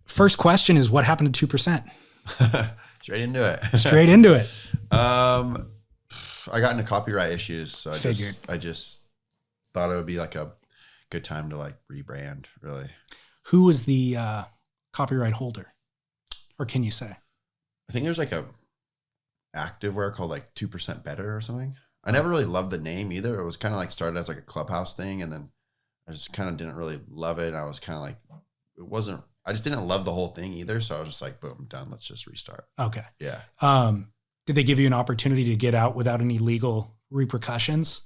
First question is, what happened to 2%? Straight into it. Straight into it. I got into copyright issues, so I just thought it would be like a good time to like rebrand, really. Who was the copyright holder? Or can you say? I think there's like a activewear called like 2% Better or something. I never really loved the name either. It was kind of like started as like a clubhouse thing, and then I just kind of didn't really love it. I was kind of like, I just didn't love the whole thing either. So I was just like, boom, done. Let's just restart. Okay. Yeah. Did they give you an opportunity to get out without any legal repercussions?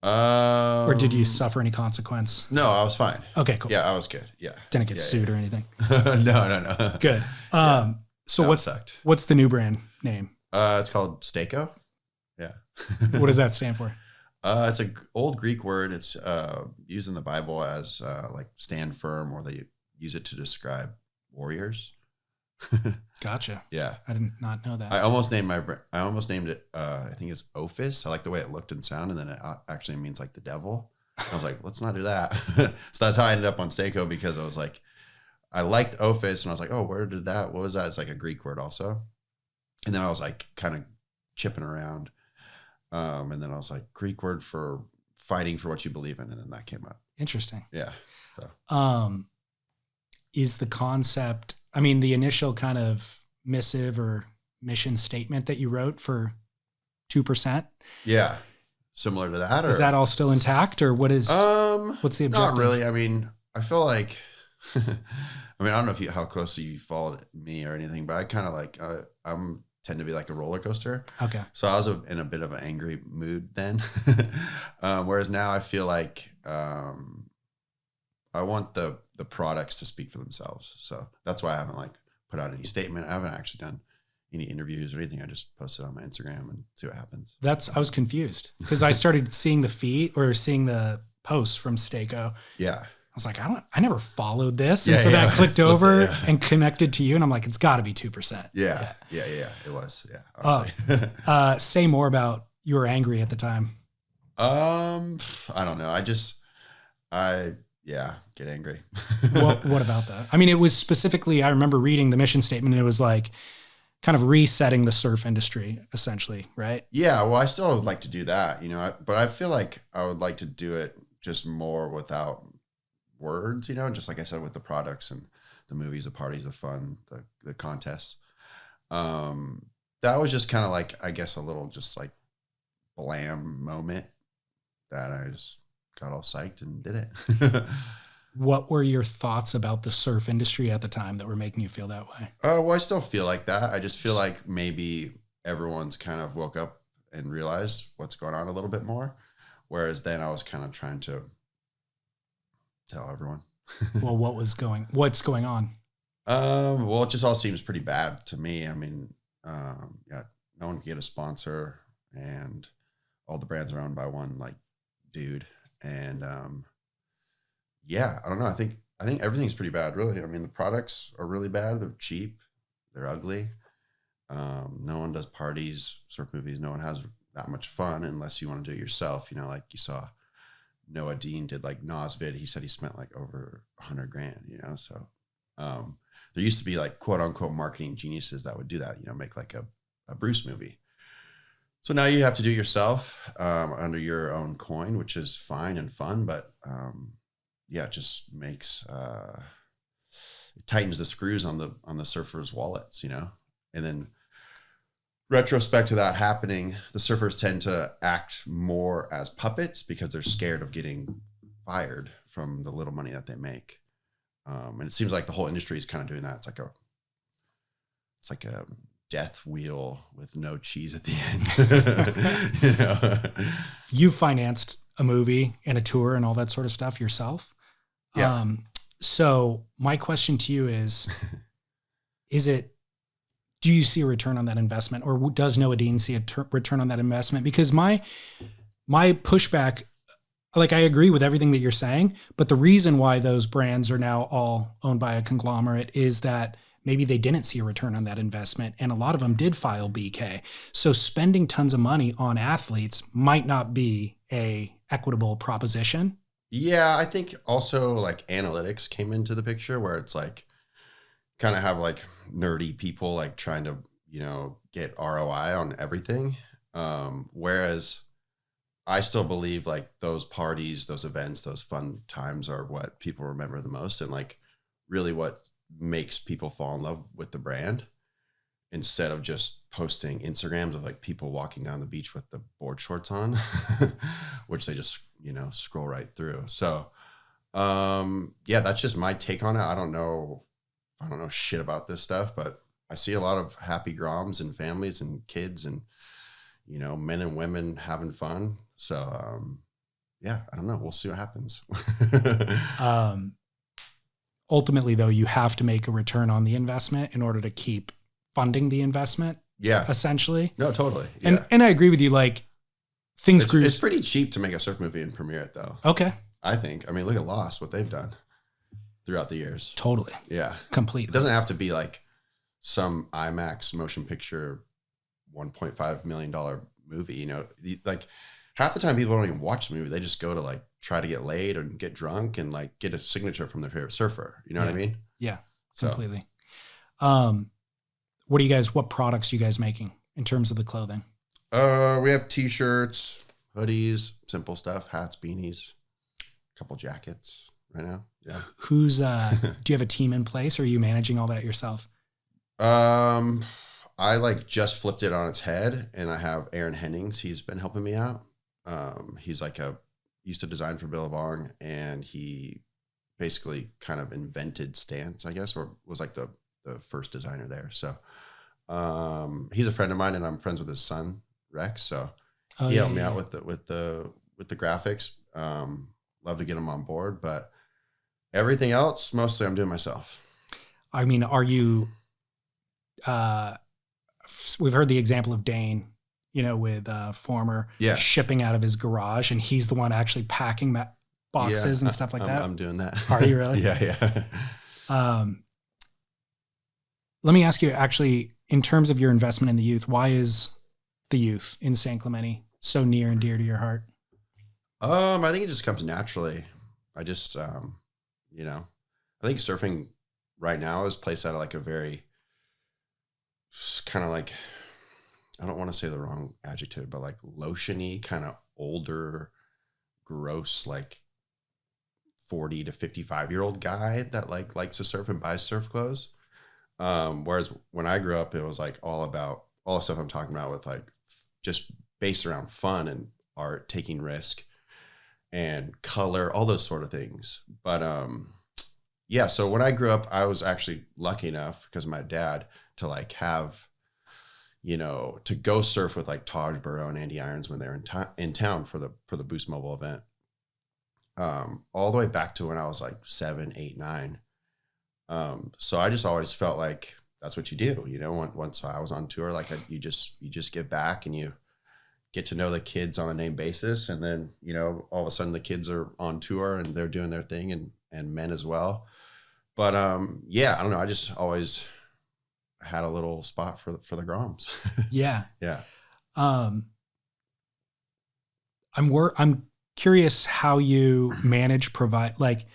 Or did you suffer any consequence? No, I was fine. Okay, cool. Yeah, I was good. Yeah. Didn't get sued or anything? No. Good. So what's the new brand name? It's called STEKO. Yeah. What does that stand for? It's an old Greek word. It's used in the Bible as like stand firm, or they use it to describe warriors. Gotcha. Yeah. I did not know that. I almost named it, I think it's Ophis. I like the way it looked and sounded, and then it actually means like the devil. I was like, let's not do that. So that's how I ended up on STEKO, because I was like, I liked Ophis, and I was like, oh, what was that? It's like a Greek word also. And then I was like kind of chipping around. And then I was like, Greek word for fighting for what you believe in. And then that came up. Interesting. Yeah. So. Is the concept, the initial kind of missive or mission statement that you wrote for 2%? Yeah. Similar to that? Or? Is that all still intact, or what's the objective? Not really. I feel like, I don't know how closely you followed me or anything, but I kind of like, tend to be like a roller coaster. Okay. So I was in a bit of an angry mood then. Whereas now I feel like, I want the products to speak for themselves. So that's why I haven't like put out any statement. I haven't actually done any interviews or anything. I just posted on my Instagram and see what happens. I was confused because I started seeing the posts from STEKO. Yeah. I was like, I never followed this. And so then I clicked over and connected to you, and I'm like, it's gotta be 2%. Yeah. It was. Yeah. Say more about, you were angry at the time. I don't know. Get angry. What about that? it was specifically, I remember reading the mission statement, and it was like kind of resetting the surf industry, essentially, right? Yeah, well, I still would like to do that, but I feel like I would like to do it just more without words, just like I said, with the products and the movies, the parties, the fun, the contests. That was just kind of like, I guess, a little just like blam moment that I just got all psyched and did it. What were your thoughts about the surf industry at the time that were making you feel that way? Well, I still feel like that. I just feel like maybe everyone's kind of woke up and realized what's going on a little bit more. Whereas then I was kind of trying to tell everyone. Well, what's going on? Well, it just all seems pretty bad to me. No one can get a sponsor, and all the brands are owned by one like dude. And I don't know. I think everything's pretty bad, really. The products are really bad. They're cheap. They're ugly. No one does parties, surf movies. No one has that much fun unless you want to do it yourself. Like you saw Noah Dean did like Nas vid. He said he spent like over $100,000, So there used to be like quote unquote marketing geniuses that would do that, make like a Bruce movie. So now you have to do it yourself under your own coin, which is fine and fun, but it just makes it tightens the screws on the surfers' wallets, And then retrospect to that happening, the surfers tend to act more as puppets because they're scared of getting fired from the little money that they make. And it seems like the whole industry is kind of doing that. It's like a death wheel with no cheese at the end. You financed a movie and a tour and all that sort of stuff yourself. Yeah. So my question to you is do you see a return on that investment, or does Noah Dean see a return on that investment? Because my pushback, like, I agree with everything that you're saying, but the reason why those brands are now all owned by a conglomerate is that maybe they didn't see a return on that investment, and a lot of them did file BK. So spending tons of money on athletes might not be a equitable proposition. Yeah, I think also like analytics came into the picture where it's like kind of have like nerdy people like trying to, get ROI on everything. Whereas I still believe like those parties, those events, those fun times are what people remember the most and like really what makes people fall in love with the brand instead of just posting Instagrams of like people walking down the beach with the board shorts on, which they just, scroll right through. So, yeah, that's just my take on it. I don't know shit about this stuff, but I see a lot of happy Groms and families and kids and, men and women having fun. So, yeah, I don't know. We'll see what happens. Ultimately, though, you have to make a return on the investment in order to keep funding the investment. Yeah. Essentially. No, totally. Yeah. And I agree with you. Like things grew. It's pretty cheap to make a surf movie and premiere it though. Okay. I think. I mean, look at Lost, what they've done throughout the years. Totally. Yeah. Completely. It doesn't have to be like some IMAX motion picture $1.5 million movie, like half the time people don't even watch the movie. They just go to like try to get laid or get drunk and like get a signature from their favorite surfer. You know what I mean? Yeah, so. Completely. What products are you guys making in terms of the clothing? We have t-shirts, hoodies, simple stuff, hats, beanies, a couple jackets right now. Yeah. Who's, do you have a team in place or are you managing all that yourself? I like just flipped it on its head and I have Aaron Hennings. He's been helping me out. He's like used to design for Billabong and he basically kind of invented Stance, I guess, or was like the first designer there. So, he's a friend of mine and I'm friends with his son, Rex. So he helped me out with the graphics. Love to get him on board, but everything else, mostly I'm doing myself. I mean, are you, we've heard the example of Dane, with former shipping out of his garage and he's the one actually packing boxes and stuff like that. I'm doing that. Are you really? Yeah. Let me ask you actually, in terms of your investment in the youth, why is the youth in San Clemente so near and dear to your heart? I think it just comes naturally. I just, I think surfing right now is placed out of like a very kind of like, I don't want to say the wrong adjective, but like lotiony, kind of older, gross, like 40 to 55-year-old guy that like likes to surf and buys surf clothes. Whereas when I grew up, it was like all about all the stuff I'm talking about with like just based around fun and art, taking risk and color, all those sort of things. But, yeah, so when I grew up, I was actually lucky enough because of my dad to like have, to go surf with like Taj Burrow and Andy Irons when they were in town for the Boost Mobile event. All the way back to when I was like 7, 8, 9. So I just always felt like that's what you do. Once I was on tour, like you just give back and you get to know the kids on a name basis. And then, all of a sudden the kids are on tour and they're doing their thing and men as well. But, yeah, I don't know. I just always had a little spot for the Groms. Yeah. Yeah. I'm curious how you provide, like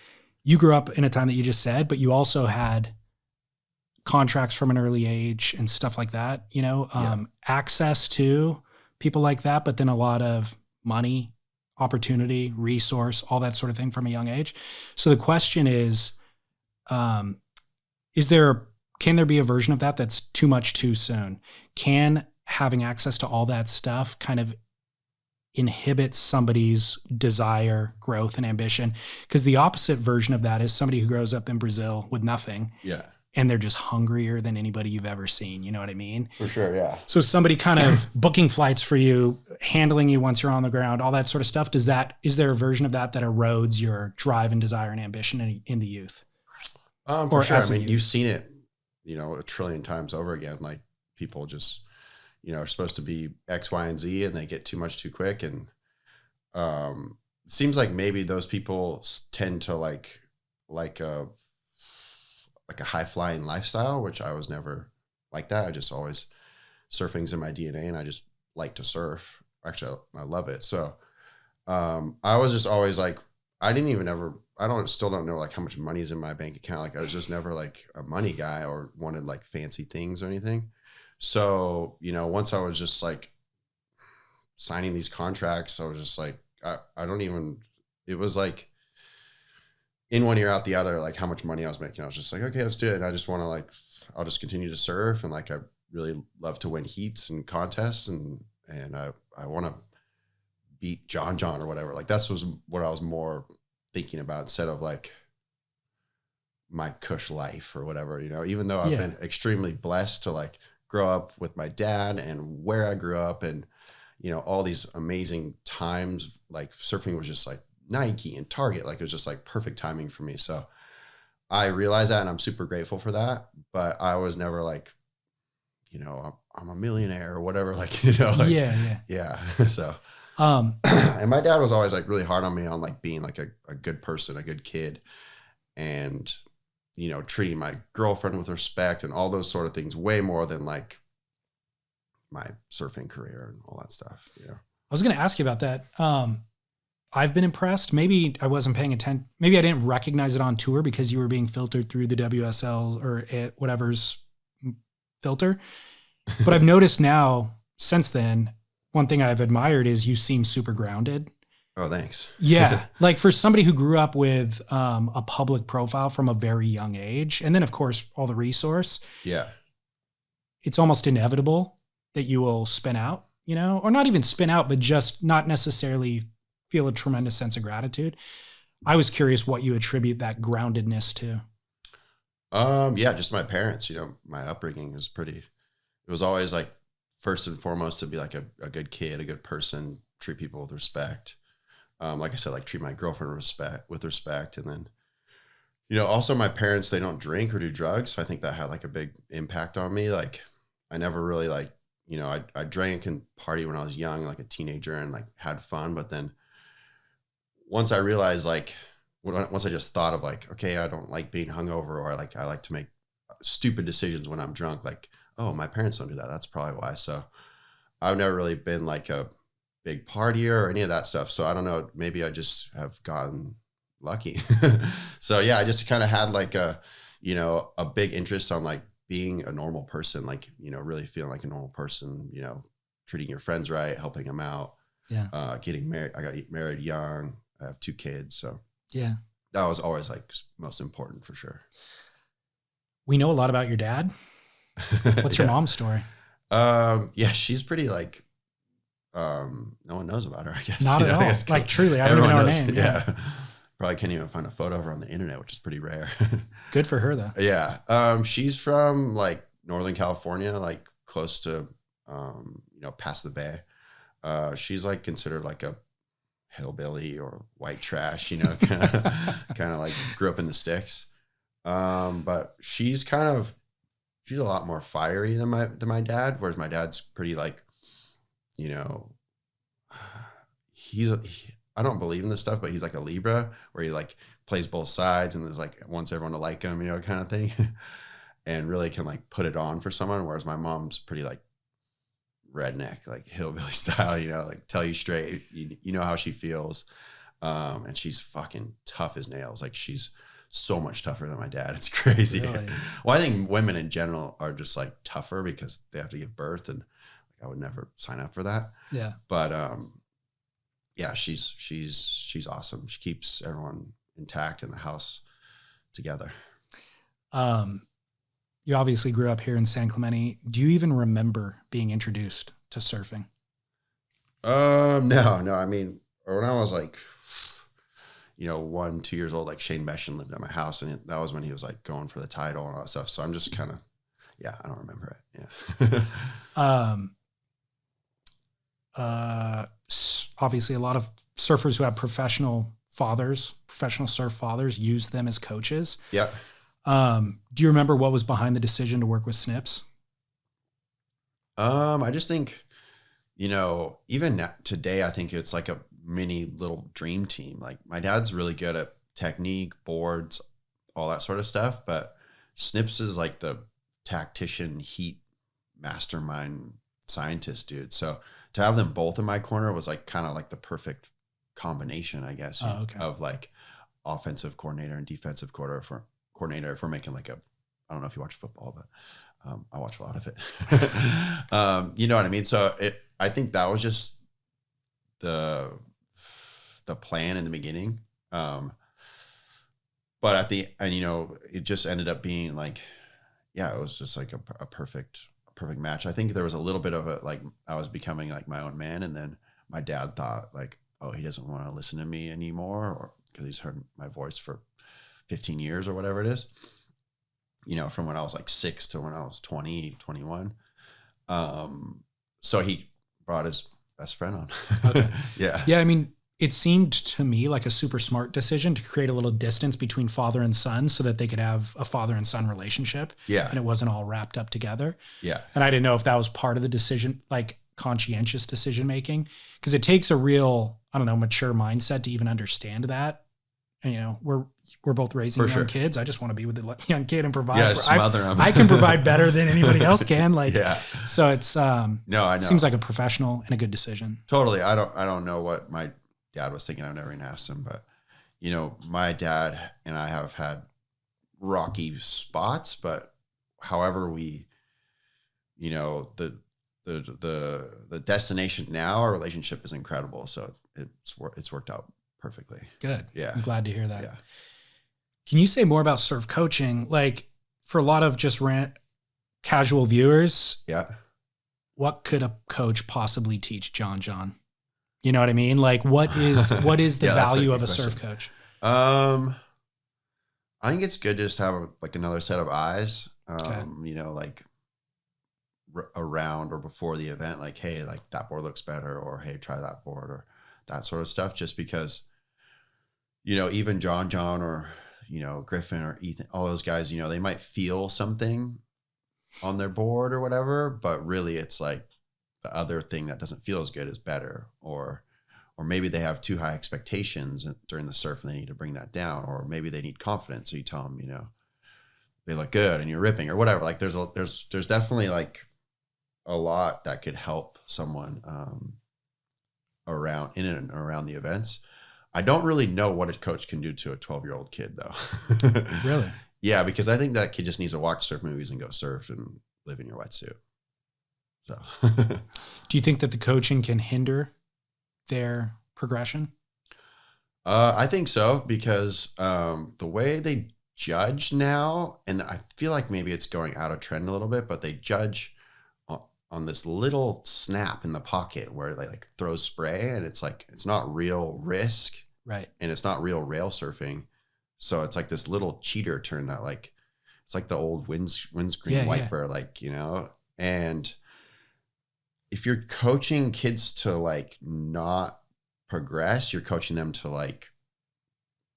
you grew up in a time that you just said, but you also had contracts from an early age and stuff like that, access to people like that, but then a lot of money, opportunity, resource, all that sort of thing from a young age. So the question is can there be a version of that that's too much too soon? Can having access to all that stuff kind of inhibit somebody's desire, growth, and ambition? Because the opposite version of that is somebody who grows up in Brazil with nothing. Yeah. And they're just hungrier than anybody you've ever seen. You know what I mean? For sure, yeah. So somebody kind of booking flights for you, handling you once you're on the ground, all that sort of stuff. Is there a version of that erodes your drive and desire and ambition in the youth? For sure. I mean, you've seen it, a trillion times over again. Like people just, are supposed to be X, Y, and Z, and they get too much too quick. And it seems like maybe those people tend to like a high flying lifestyle, which I was never like that. I just always surfing's in my DNA, and I just like to surf. Actually, I love it. So I was just always like, I didn't even ever, still don't know like how much money is in my bank account. Like I was just never like a money guy or wanted like fancy things or anything. So, you know, once I was just like signing these contracts, I was just like, I don't even, it was like in one ear out the other, like how much money I was making. I was just like, okay, let's do it. And I just want to like, I'll just continue to surf. And like, I really love to win heats and contests. And I want to beat John or whatever. Like that's was what I was more thinking about instead of like my cush life or whatever, you know, even though I've been extremely blessed to like grow up with my dad and where I grew up and, you know, all these amazing times, like surfing was just like Nike and Target. Like it was just like perfect timing for me. So I realize that and I'm super grateful for that, but I was never like, you know, I'm a millionaire or whatever. Like, you know, like, yeah. So, and my dad was always like really hard on me on like being like a good person, a good kid, and, you know, treating my girlfriend with respect and all those sort of things way more than like my surfing career and all that stuff. Yeah. I was going to ask you about that. I've been impressed. Maybe I wasn't paying attention. Maybe I didn't recognize it on tour because you were being filtered through the WSL or whatever's filter. But I've noticed now since then, one thing I've admired is you seem super grounded. Oh, thanks. Yeah. Like for somebody who grew up with a public profile from a very young age, and then of course, all the resource. Yeah. It's almost inevitable that you will spin out, you know, or not even spin out, but just not necessarily feel a tremendous sense of gratitude. I was curious what you attribute that groundedness to. Yeah, just my parents, you know, my upbringing is it was always like first and foremost to be like a good kid, a good person, treat people with respect. Like I said, like treat my girlfriend with respect. And then, you know, also my parents, they don't drink or do drugs. So I think that had like a big impact on me. Like I never really like, you know, I drank and party when I was young, like a teenager and like had fun. But then once I realized like, once I just thought of like, okay, I don't like being hungover or like, I like to make stupid decisions when I'm drunk. Like, oh, my parents don't do that. That's probably why. So I've never really been like a big partier or any of that stuff. So I don't know, maybe I just have gotten lucky. So yeah, I just kind of had like a, you know, a big interest on like being a normal person, like, you know, really feeling like a normal person, you know, treating your friends right, helping them out. Yeah. Getting married. I got married young. I have 2 kids. So yeah, that was always like most important for sure. We know a lot about your dad. What's your mom's story? Yeah, she's pretty like, no one knows about her, I guess. Not at all. Like truly, I don't even know her name. Yeah. Probably can't even find a photo of her on the internet, which is pretty rare. Good for her though. Yeah. She's from like Northern California, like close to, you know, past the bay. She's like considered like a hillbilly or white trash, you know, kind of like grew up in the sticks. But she's a lot more fiery than my dad, whereas my dad's pretty like, you know, I don't believe in this stuff, but he's like a Libra where he like plays both sides and there's like wants everyone to like him, you know, kind of thing, and really can like put it on for someone. Whereas my mom's pretty like redneck, like hillbilly style, you know, like tell you straight, you know how she feels. And she's fucking tough as nails. Like she's so much tougher than my dad. It's crazy. Really? Well, I think women in general are just like tougher because they have to give birth, and like, I would never sign up for that. Yeah. But yeah, she's awesome. She keeps everyone intact in the house together. You obviously grew up here in San Clemente. Do you even remember being introduced to surfing? No. I mean, when I was like, you know, 1-2 years old, like Shane Meshin lived at my house, and that was when he was like going for the title and all that stuff. So I'm just kind of, yeah, I don't remember it. Yeah. Obviously, a lot of surfers who have professional surf fathers, use them as coaches. Yeah. Do you remember what was behind the decision to work with Snips? I just think, you know, even today, I think it's like a mini little dream team. Like my dad's really good at technique, boards, all that sort of stuff, but Snips is like the tactician, heat mastermind scientist dude. So to have them both in my corner was like kind of like the perfect combination, I guess, of like offensive coordinator and defensive coordinator. If we're making like I don't know if you watch football, but I watch a lot of it. You know what I mean? So I think that was just the plan in the beginning. But it just ended up being like, yeah, it was just like a perfect match. I think there was a little bit of it, like I was becoming like my own man. And then my dad thought like, oh, he doesn't want to listen to me anymore, or because he's heard my voice for 15 years or whatever it is, from when I was like 6 to when I was 20, 21. So he brought his best friend on. Okay. Yeah. Yeah. I mean, it seemed to me like a super smart decision to create a little distance between father and son so that they could have a father and son relationship. Yeah. And it wasn't all wrapped up together. Yeah. And I didn't know if that was part of the decision, like conscientious decision making, because it takes a real, I don't know, mature mindset to even understand that. And, we're both raising young kids. I just want to be with the young kid and provide. Yeah, smother them. I can provide better than anybody else can. Like, yeah. So it's, no, I know. Seems like a professional and a good decision. Totally. I don't know what my dad was thinking. I've never even asked him, but my dad and I have had rocky spots, but however we, the destination now, our relationship is incredible. So it's worked out perfectly. Good. Yeah. I'm glad to hear that. Yeah. Can you say more about surf coaching? Like for a lot of just casual viewers, yeah. What could a coach possibly teach John? You know what I mean? Like what is the value of a surf coach? I think it's good just to have like another set of eyes, like around or before the event, like, hey, like that board looks better, or hey, try that board, or that sort of stuff. Just because, even John, or, Griffin or Ethan, all those guys, they might feel something on their board or whatever, but really it's like the other thing that doesn't feel as good is better, or maybe they have too high expectations during the surf and they need to bring that down, or maybe they need confidence. So you tell them, they look good and you're ripping or whatever. Like there's definitely like a lot that could help someone, around in and around the events. I don't really know what a coach can do to a 12-year-old kid though. Really? Yeah. Because I think that kid just needs to watch surf movies and go surf and live in your wetsuit. So do you think that the coaching can hinder their progression? I think so, because the way they judge now, and I feel like maybe it's going out of trend a little bit, but they judge on this little snap in the pocket where they like throw spray, and it's like, it's not real risk. Right. And it's not real rail surfing. So it's like this little cheater turn that like, it's like the old windscreen wiper, like, and if you're coaching kids to like not progress, you're coaching them to like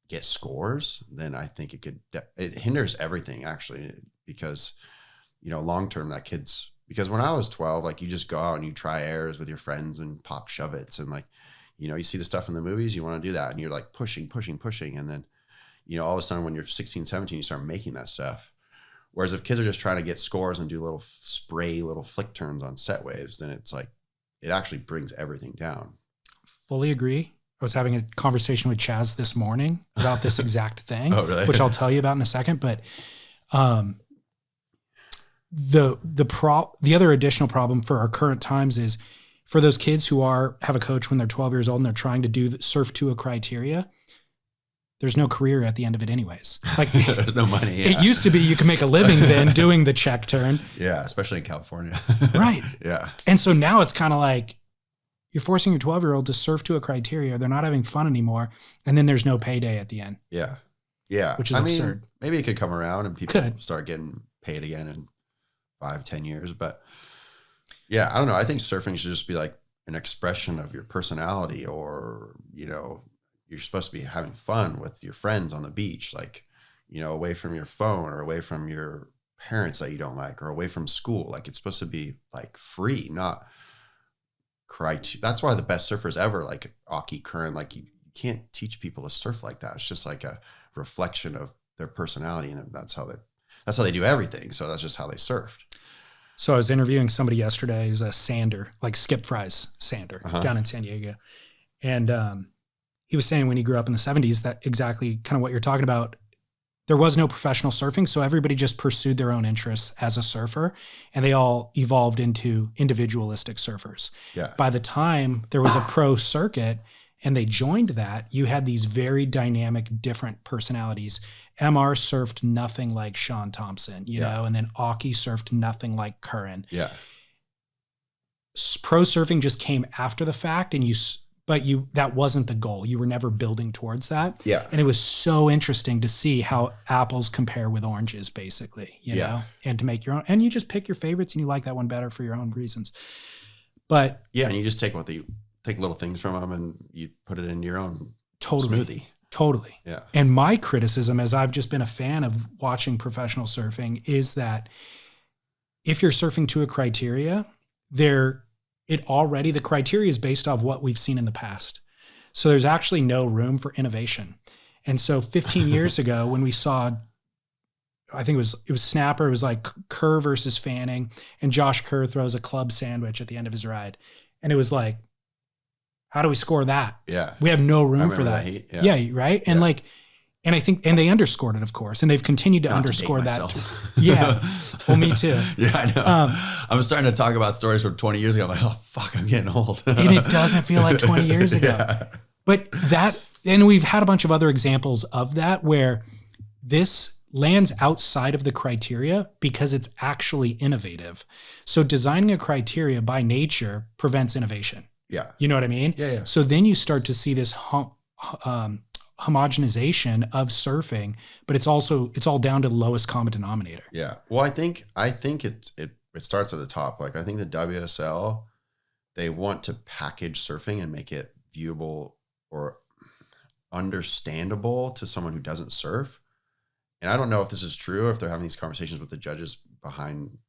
get scores, then I think it hinders everything actually, because, long-term that because when I was 12, like you just go out and you try airs with your friends and pop shove-its, and like, you see the stuff in the movies, you want to do that. And you're like pushing. And then, all of a sudden when you're 16, 17, you start making that stuff. Whereas if kids are just trying to get scores and do little flick turns on set waves, then it's like, it actually brings everything down. Fully agree. I was having a conversation with Chaz this morning about this exact thing, oh, really? Which I'll tell you about in a second. But the other additional problem for our current times is for those kids who have a coach when they're 12 years old and they're trying to do the surf to a criteria, there's no career at the end of it anyways. Like there's no money. Yeah. It used to be you can make a living then doing the check turn. Yeah, especially in California. Right. Yeah. And so now it's kind of like you're forcing your 12-year-old to surf to a criteria. They're not having fun anymore. And then there's no payday at the end. Yeah. Yeah. Which is absurd. Maybe it could come around and people start getting paid again in 5-10 years. But yeah, I don't know. I think surfing should just be like an expression of your personality, or, you're supposed to be having fun with your friends on the beach, like, away from your phone or away from your parents that you don't like, or away from school. Like it's supposed to be like free, not that's why the best surfers ever, like Aki, Curran, like you can't teach people to surf like that. It's just like a reflection of their personality, and that's how they do everything. So that's just how they surfed. So I was interviewing somebody yesterday who's a sander, like Skip Fry's sander down in San Diego. And he was saying when he grew up in the 70s that exactly kind of what you're talking about. There was no professional surfing, so everybody just pursued their own interests as a surfer, and they all evolved into individualistic surfers. Yeah. By the time there was a pro circuit and they joined that, you had these very dynamic, different personalities. MR surfed nothing like Sean Thompson, you know, and then Aki surfed nothing like Curran. Yeah. Pro surfing just came after the fact, and that wasn't the goal. You were never building towards that. Yeah. And it was so interesting to see how apples compare with oranges, basically, you know, and to make your own, and you just pick your favorites and you like that one better for your own reasons. But yeah, and you just take little things from them and you put it in your own smoothie. Totally. Yeah. And my criticism, as I've just been a fan of watching professional surfing, is that if you're surfing to a criteria, the criteria is based off what we've seen in the past. So there's actually no room for innovation. And so 15 years ago, when we saw, I think it was Snapper, it was like Kerr versus Fanning, and Josh Kerr throws a club sandwich at the end of his ride. And it was like, how do we score that? Yeah. We have no room for that. Yeah, right? And and I think, and they underscored it, of course, and they've continued to underscore that. Yeah. Well, me too. Yeah, I know. I'm starting to talk about stories from 20 years ago. I'm like, oh, fuck, I'm getting old. And it doesn't feel like 20 years ago. Yeah. But and we've had a bunch of other examples of that where this lands outside of the criteria because it's actually innovative. So designing a criteria by nature prevents innovation. Yeah. You know what I mean? Yeah. So then you start to see this homogenization of surfing, but it's all down to the lowest common denominator. Yeah. Well, I think it starts at the top. Like, I think the WSL, they want to package surfing and make it viewable or understandable to someone who doesn't surf. And I don't know if this is true, if they're having these conversations with the judges behind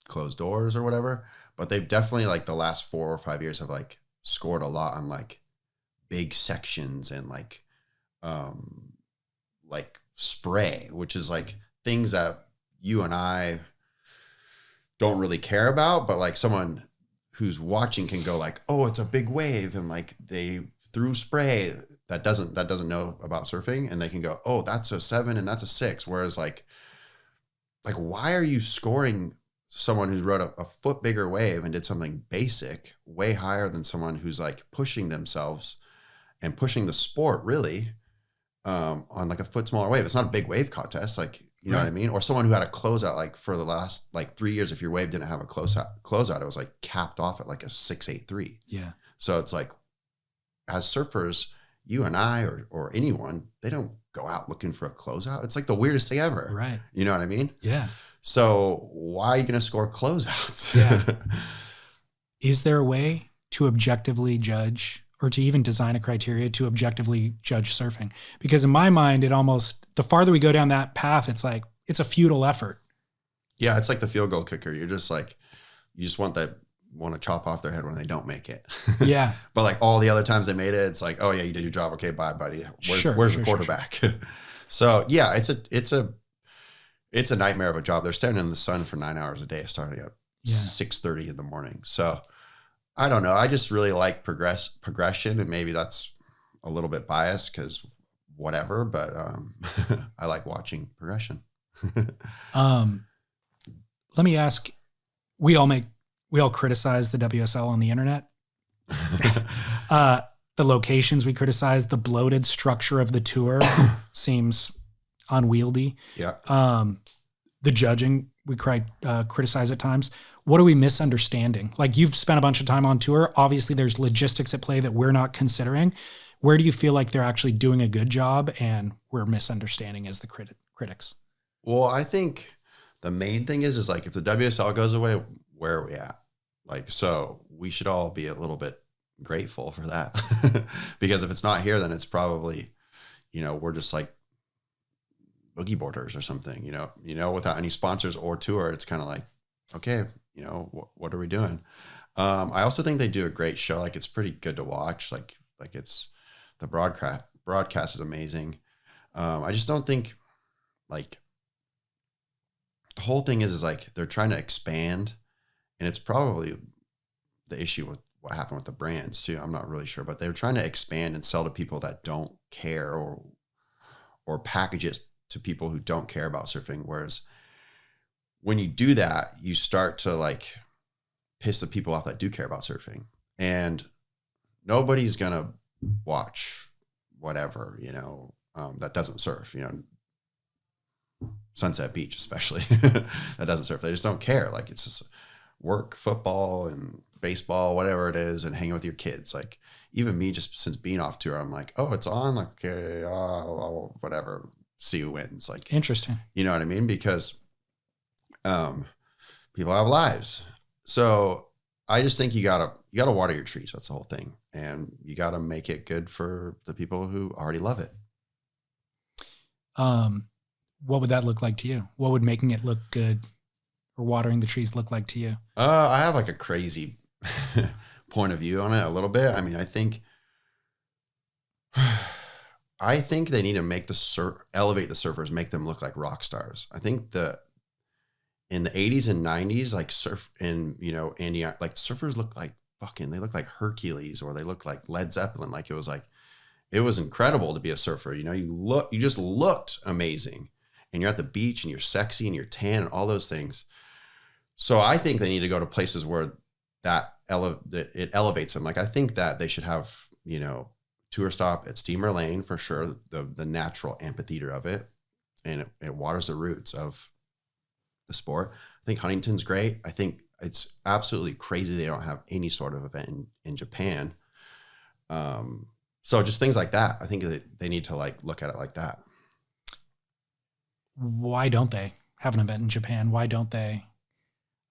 closed doors or whatever, but they've definitely, like, the last 4 or 5 years have like scored a lot on like big sections and like spray, which is like things that you and I don't really care about, but like someone who's watching can go like, oh, it's a big wave, and like they threw spray that doesn't know about surfing, and they can go, oh, that's a 7 and that's a 6. Whereas like why are you scoring someone who rode a foot bigger wave and did something basic way higher than someone who's like pushing themselves and pushing the sport really on like a foot smaller wave? It's not a big wave contest, like, you know what I mean? Or someone who had a closeout, like for the last like 3 years, if your wave didn't have a closeout, it was like capped off at like a 6.83. Yeah. So it's like, as surfers, you and I or anyone, they don't go out looking for a closeout. It's like the weirdest thing ever. Right. You know what I mean? Yeah. So why are you going to score closeouts? Yeah. Is there a way to objectively judge, or to even design a criteria to objectively judge surfing? Because in my mind, the farther we go down that path, it's like, it's a futile effort. Yeah. It's like the field goal kicker. You're just like, you just want to chop off their head when they don't make it. Yeah. But like all the other times they made it, it's like, oh yeah, you did your job. Okay, bye, buddy. Where's the quarterback? Sure. So yeah, it's a nightmare of a job. They're standing in the sun for 9 hours a day, starting at 6:30 in the morning. So I don't know. I just really like progression, and maybe that's a little bit biased because whatever, but I like watching progression. Let me ask, we all criticize the WSL on the internet. The locations we criticize, the bloated structure of the tour seems unwieldy. Yeah. The judging we criticize at times. What are we misunderstanding? Like, you've spent a bunch of time on tour. Obviously, there's logistics at play that we're not considering. Where do you feel like they're actually doing a good job and we're misunderstanding as the critics? Well, I think the main thing is like, if the WSL goes away, where are we at? Like, so we should all be a little bit grateful for that. Because if it's not here, then it's probably, we're just like boogie boarders or something, without any sponsors or tour. It's kind of like, okay, what are we doing? I also think they do a great show. Like, it's pretty good to watch. Like it's, the broadcast is amazing. I just don't think, like, the whole thing is like they're trying to expand, and it's probably the issue what happened with the brands too. I'm not really sure, but they were trying to expand and sell to people that don't care, or package it to people who don't care about surfing. Whereas when you do that, you start to like piss the people off that do care about surfing, and nobody's going to watch whatever, that doesn't surf, Sunset Beach, especially that doesn't surf. They just don't care. Like, it's just work, football and baseball, whatever it is, and hanging with your kids. Like, even me, just since being off tour, I'm like, oh, it's on. Like, okay, whatever. See who wins. Like, interesting. You know what I mean? Because people have lives. So I just think you gotta water your trees. That's the whole thing. And you gotta make it good for the people who already love it. What would that look like to you? What would making it look good or watering the trees look like to you? I have like a crazy point of view on it a little bit. I mean, I think they need to make elevate the surfers, make them look like rock stars. I think in the 80s and 90s, like surf in, Andy, like surfers look like they look like Hercules, or they look like Led Zeppelin. Like, it was incredible to be a surfer. You just looked amazing, and you're at the beach and you're sexy and you're tan and all those things. So I think they need to go to places where it elevates them. Like, I think that they should have, tour stop at Steamer Lane for sure, the natural amphitheater of it, and it waters the roots of the sport. I think Huntington's great. I think it's absolutely crazy they don't have any sort of event in Japan. So just things like that. I think they need to like look at it like that. Why don't they have an event in Japan? Why don't they?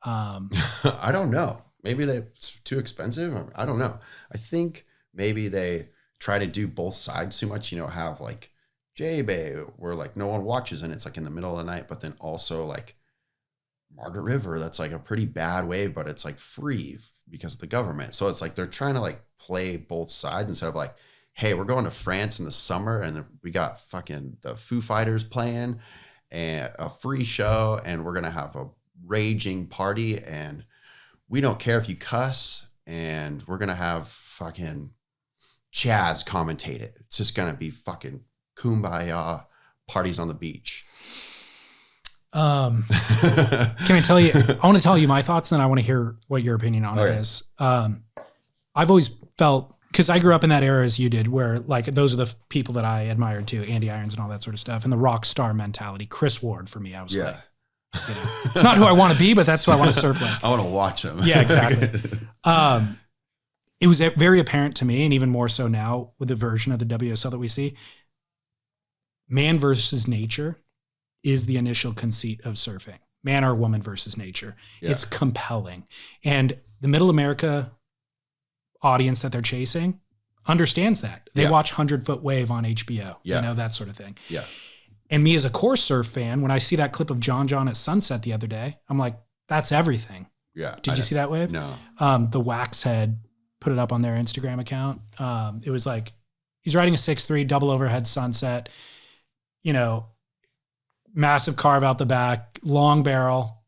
I don't know. Maybe it's too expensive. I don't know. I think maybe they try to do both sides too much, have like J-Bay where like no one watches and it's like in the middle of the night, but then also like Margaret River, that's like a pretty bad wave, but it's like free because of the government. So it's like they're trying to like play both sides instead of like, hey, we're going to France in the summer and we got fucking the Foo Fighters playing and a free show, and we're going to have a raging party, and we don't care if you cuss, and we're going to have fucking Chaz commentate it. It's just going to be fucking kumbaya parties on the beach. Can I tell you, I want to tell you my thoughts, and then I want to hear what your opinion on it is. I've always felt, because I grew up in that era as you did, where like those are the people that I admired too, Andy Irons and all that sort of stuff, and the rock star mentality. Chris Ward for me, I was like, it's not who I want to be, but that's who I want to surf like. I want to watch him. Yeah, exactly. It was very apparent to me, and even more so now with the version of the WSL that we see, man versus nature is the initial conceit of surfing. Man or woman versus nature. Yeah. It's compelling. And the Middle America audience that they're chasing understands that. They watch 100-Foot Wave on HBO, that sort of thing. Yeah. And me as a core surf fan, when I see that clip of John at Sunset the other day, I'm like, that's everything. Yeah. Did you see that wave? No. The Wax Head put it up on their Instagram account. It was like, he's riding a 6'3", double overhead sunset, massive carve out the back, long barrel,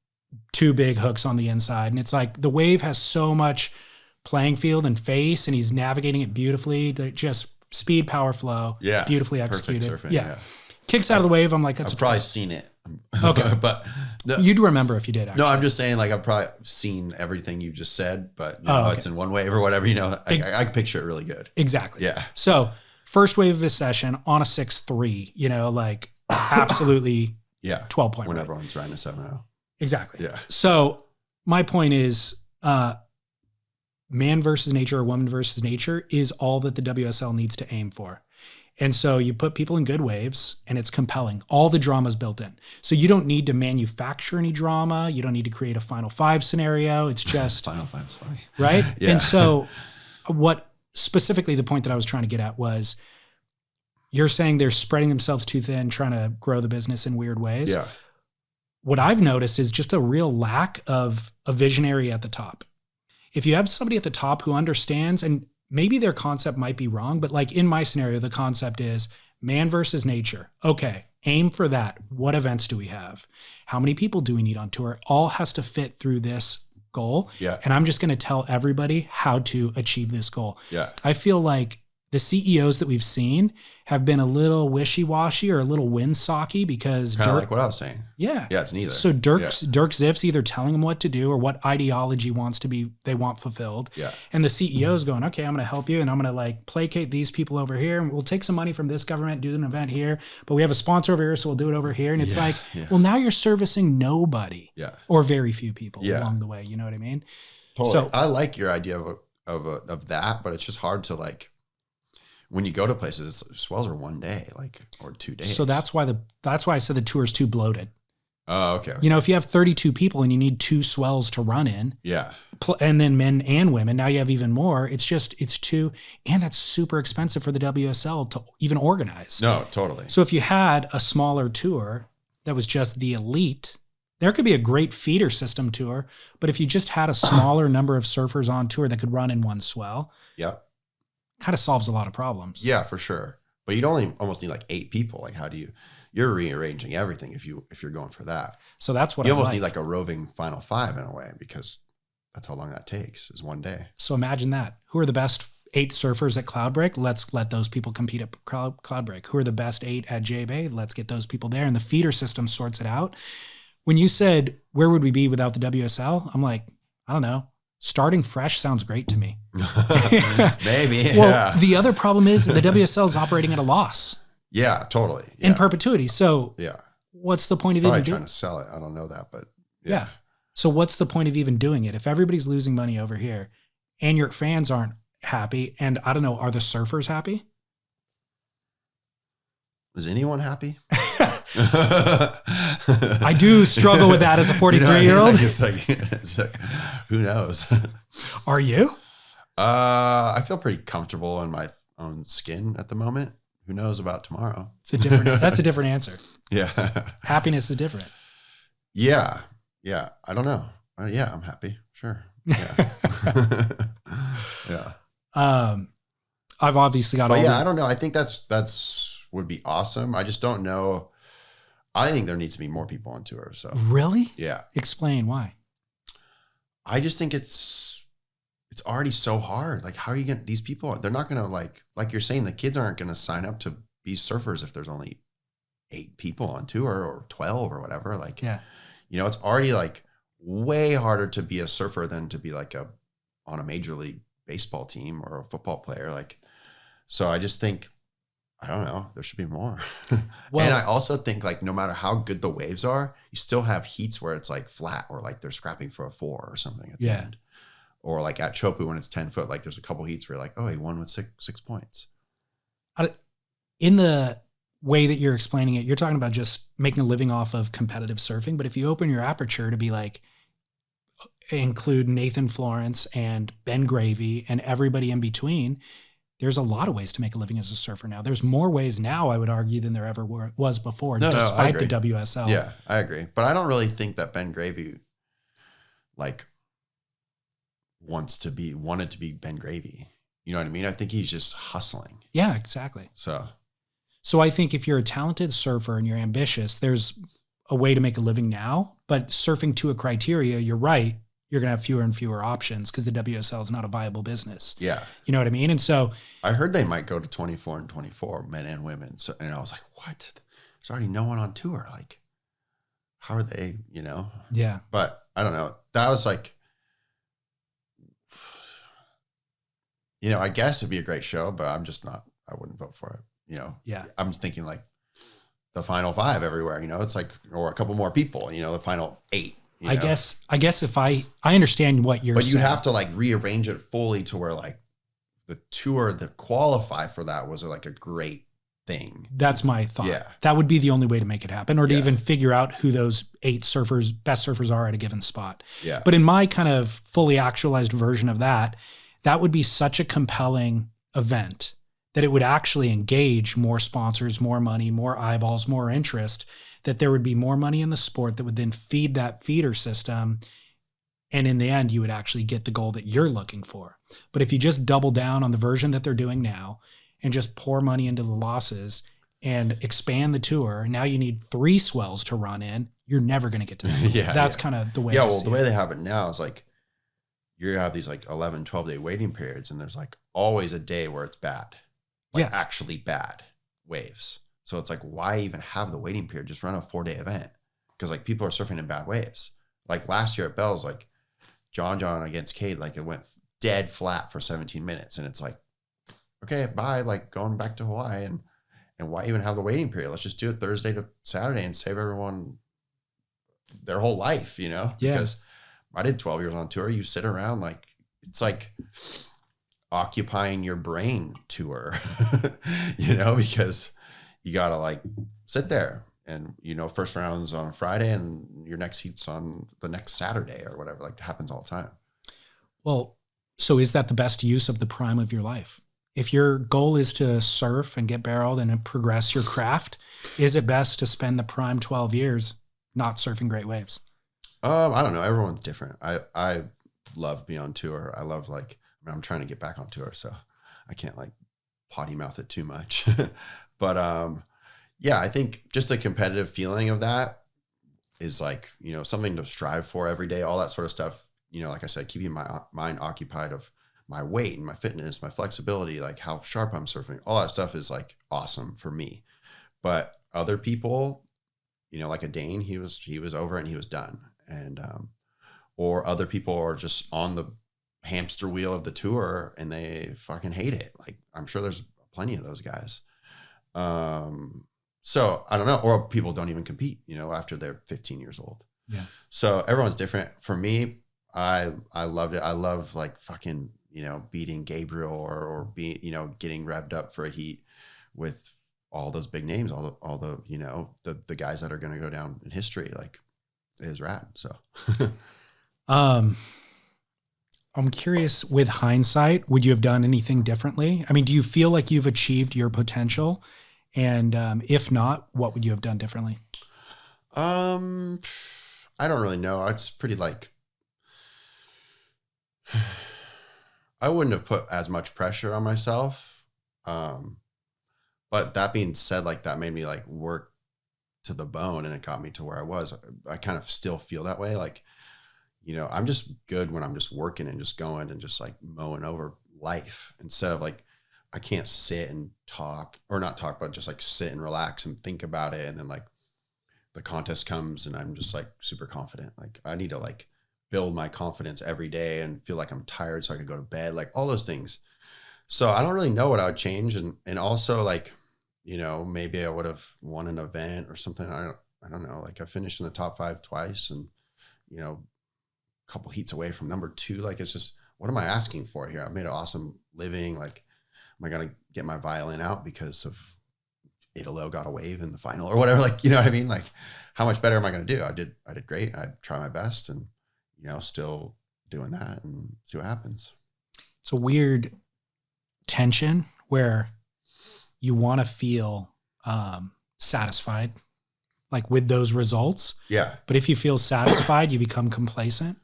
2 big hooks on the inside. And it's like the wave has so much playing field and face, and he's navigating it beautifully. They're just speed, power, flow, beautifully executed. Perfect surfing, Kicks out of the wave. I'm like, I've probably seen it. Okay. But no, you'd remember if you did, actually. No, I'm just saying, like, I've probably seen everything you just said, but it's in one wave or whatever, I can picture it really good. Exactly. Yeah. So first wave of this session on a 6'3", like absolutely 12-point when rate. Everyone's riding a 7.0. Exactly. Yeah. So my point is, man versus nature or woman versus nature is all that the WSL needs to aim for. And so you put people in good waves and it's compelling. All the drama's built in. So you don't need to manufacture any drama. You don't need to create a Final Five scenario. It's just... Final Five's funny. Right? Yeah. And so what specifically the point that I was trying to get at was, you're saying they're spreading themselves too thin, trying to grow the business in weird ways. Yeah. What I've noticed is just a real lack of a visionary at the top. If you have somebody at the top who understands, and maybe their concept might be wrong, but like in my scenario, the concept is man versus nature. Okay, aim for that. What events do we have? How many people do we need on tour? All has to fit through this goal. Yeah. And I'm just going to tell everybody how to achieve this goal. Yeah. I feel like the CEOs that we've seen have been a little wishy-washy or a little windsocky because Kind of like what I was saying. Yeah. Yeah, it's neither. So Dirk Ziff's either telling them what to do or what ideology they want fulfilled. Yeah. And the CEO's going, okay, I'm going to help you and I'm going to like placate these people over here and we'll take some money from this government, do an event here, but we have a sponsor over here, so we'll do it over here. And it's well, now you're servicing nobody or very few people along the way. You know what I mean? Totally. So I like your idea of that, but it's just hard to like, when you go to places, swells are 1 day, like, or 2 days. So that's why I said the tour is too bloated. Oh, okay. You know, if you have 32 people and you need 2 swells to run in, and then men and women, now you have even more. It's too, and that's super expensive for the WSL to even organize. No, totally. So if you had a smaller tour that was just the elite, there could be a great feeder system tour, but if you just had a smaller number of surfers on tour that could run in one swell, kind of solves a lot of problems. Yeah, for sure. But you'd almost need like 8 people. Like, how do you're rearranging everything if you're going for that. So that's what you almost need like a roving final 5 in a way, because that's how long that takes, is 1 day. So imagine that. Who are the best 8 surfers at Cloudbreak? Let's let those people compete at Cloudbreak. Who are the best 8 at J-Bay? Let's get those people there. And the feeder system sorts it out. When you said, where would we be without the WSL? I'm like, I don't know. Starting fresh sounds great to me. Maybe. Well, the other problem is the WSL is operating at a loss. Yeah, totally. In perpetuity. So what's the point of Probably even trying to sell it? I don't know that, but yeah. So what's the point of even doing it? If everybody's losing money over here and your fans aren't happy, and I don't know, are the surfers happy? Is anyone happy? I do struggle with that as a 43-year-old. It's like, who knows? Are you? I feel pretty comfortable in my own skin at the moment. Who knows about tomorrow? That's a different answer. Yeah. Happiness is different. Yeah. Yeah. I don't know. Yeah, I'm happy. Sure. Yeah. Yeah. I've obviously got I don't know. I think that's would be awesome. I just don't know. I think there needs to be more people on tour. So really? Yeah. Explain why. I just think it's already so hard. Like, how are you going to, these people, they're not going to like you're saying, the kids aren't going to sign up to be surfers if there's only 8 people on tour or 12 or whatever. Like, it's already like way harder to be a surfer than to be like on a major league baseball team or a football player. Like, so I just think, I don't know, there should be more. Well, and I also think, like, no matter how good the waves are, you still have heats where it's like flat, or like they're scrapping for a 4 or something at the end. Or like at Chopu when it's 10 foot, like there's a couple heats where you're like, oh, he won with six points. In the way that you're explaining it, you're talking about just making a living off of competitive surfing. But if you open your aperture to be like, include Nathan Florence and Ben Gravy and everybody in between, there's a lot of ways to make a living as a surfer now. There's more ways now, I would argue, than there ever was before, despite the WSL. Yeah, I agree. But I don't really think that Ben Gravy, like, wanted to be Ben Gravy. You know what I mean? I think he's just hustling. Yeah, exactly. So I think if you're a talented surfer and you're ambitious, there's a way to make a living now. But surfing to a criteria, you're right, you're going to have fewer and fewer options because the WSL is not a viable business. Yeah. You know what I mean? And so I heard they might go to 24 and 24, men and women. So, and I was like, what? There's already no one on tour. Like, how are they, Yeah. But I don't know. That was like, I guess it'd be a great show, but I'm just not, I wouldn't vote for it. Yeah. I'm just thinking like the final 5 everywhere, it's like, or a couple more people, the final 8. I guess if I understand what you're saying. But you'd have to like rearrange it fully to where like the tour that qualify for that was like a great thing. That's my thought. Yeah. That would be the only way to make it happen, or to even figure out who those 8 best surfers are at a given spot. Yeah. But in my kind of fully actualized version of that would be such a compelling event that it would actually engage more sponsors, more money, more eyeballs, more interest, that there would be more money in the sport that would then feed that feeder system. And in the end, you would actually get the goal that you're looking for. But if you just double down on the version that they're doing now and just pour money into the losses and expand the tour, now you need 3 swells to run in, you're never going to get to that. That's kind of the way the way they have it now is like, you have these like 11, 12-day waiting periods, and there's like always a day where it's bad, like actually bad waves. So it's like, why even have the waiting period? Just run a 4-day event. Because like people are surfing in bad waves. Like last year at Bell's, like John against Cade, like it went dead flat for 17 minutes. And it's like, okay, bye, like going back to Hawaii. And why even have the waiting period? Let's just do it Thursday to Saturday and save everyone their whole life, you know? Yeah. Because I did 12 years on tour. You sit around, like, it's like occupying your brain tour, you know, because you got to like sit there and, you know, first round's on Friday and your next heat's on the next Saturday or whatever. Like, it happens all the time. Well, so is that the best use of the prime of your life? If your goal is to surf and get barreled and progress your craft, is it best to spend the prime 12 years not surfing great waves? I don't know. Everyone's different. I love being on tour. I love like, I mean, I'm trying to get back on tour, so I can't like potty mouth it too much. But yeah, I think just the competitive feeling of that is like, you know, something to strive for every day, all that sort of stuff. You know, like I said, keeping my mind occupied of my weight and my fitness, my flexibility, like how sharp I'm surfing, all that stuff is like awesome for me. But other people, you know, like a Dane, he was over and he was done. And, or other people are just on the hamster wheel of the tour and they fucking hate it. Like, I'm sure there's plenty of those guys. So I don't know, or people don't even compete, you know, after they're 15 years old. Yeah. So everyone's different. For me, I loved it. I love like fucking, you know, beating Gabriel or being, you know, getting revved up for a heat with all those big names, all the, you know, the guys that are going to go down in history. Like, it is rad. So, I'm curious, with hindsight, would you have done anything differently? I mean, do you feel like you've achieved your potential? And if not, what would you have done differently? I don't really know. It's pretty like, I wouldn't have put as much pressure on myself. But that being said, like that made me like work to the bone and it got me to where I was. I kind of still feel that way. Like, you know, I'm just good when I'm just working and just going and just like mowing over life instead of like, I can't sit and talk or not talk, but just like sit and relax and think about it. And then like the contest comes and I'm just like super confident. Like I need to like build my confidence every day and feel like I'm tired so I could go to bed, like all those things. So I don't really know what I would change. And also like, you know, maybe I would have won an event or something. I don't know. Like I finished in the top 5 twice and, you know, a couple heats away from number 2. Like, it's just, what am I asking for here? I've made an awesome living. Like, am I going to get my violin out because of Italo got a wave in the final or whatever? Like, you know what I mean? Like, how much better am I going to do? I did great. I try my best and, you know, still doing that and see what happens. It's a weird tension where you want to feel satisfied, like with those results. Yeah. But if you feel satisfied, you become complacent.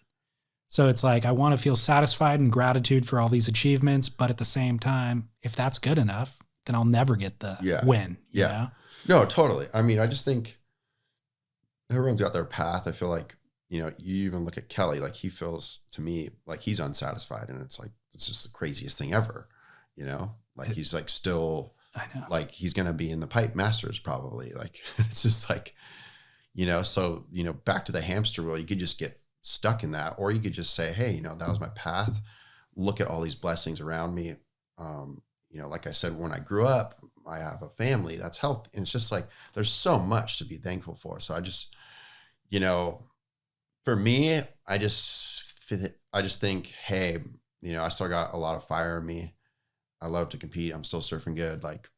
So it's like, I want to feel satisfied and gratitude for all these achievements. But at the same time, if that's good enough, then I'll never get the win. You know? No, totally. I mean, I just think everyone's got their path. I feel like, you know, you even look at Kelly, like he feels to me like he's unsatisfied. And it's like, it's just the craziest thing ever, you know, like he's like still, I know, like he's going to be in the pipe masters probably. Like, it's just like, you know, so, you know, back to the hamster wheel, you could just get stuck in that, or you could just say, hey, you know, that was my path. Look at all these blessings around me. You know, like I said, when I grew up, I have a family that's healthy. And it's just like, there's so much to be thankful for. So I just, you know, for me, I just think, hey, you know, I still got a lot of fire in me. I love to compete. I'm still surfing good. Like,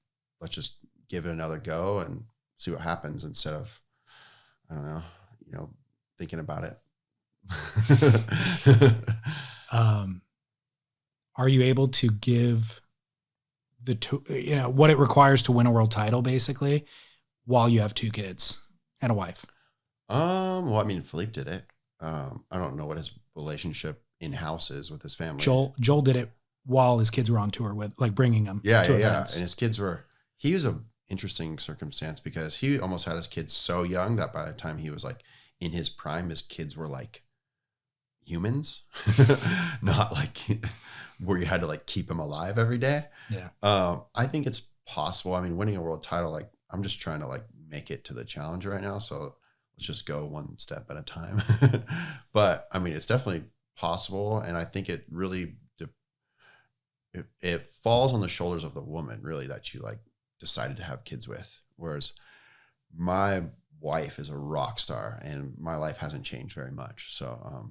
let's just give it another go and see what happens instead of, I don't know, you know, thinking about it. Are you able to give you know, what it requires to win a world title basically while you have 2 kids and a wife? Well, I mean, Philippe did it. I don't know what his relationship in-house is with his family. Joel did it while his kids were on tour with, like, bringing them to events. And his kids he was an interesting circumstance because he almost had his kids so young that by the time he was like in his prime, his kids were like, humans, not like where you had to like keep them alive every day. Yeah. I think it's possible. I mean, winning a world title, like I'm just trying to like make it to the challenge right now. So let's just go one step at a time. But I mean, it's definitely possible. And I think it really, it falls on the shoulders of the woman really that you like decided to have kids with. Whereas my wife is a rock star and my life hasn't changed very much. So,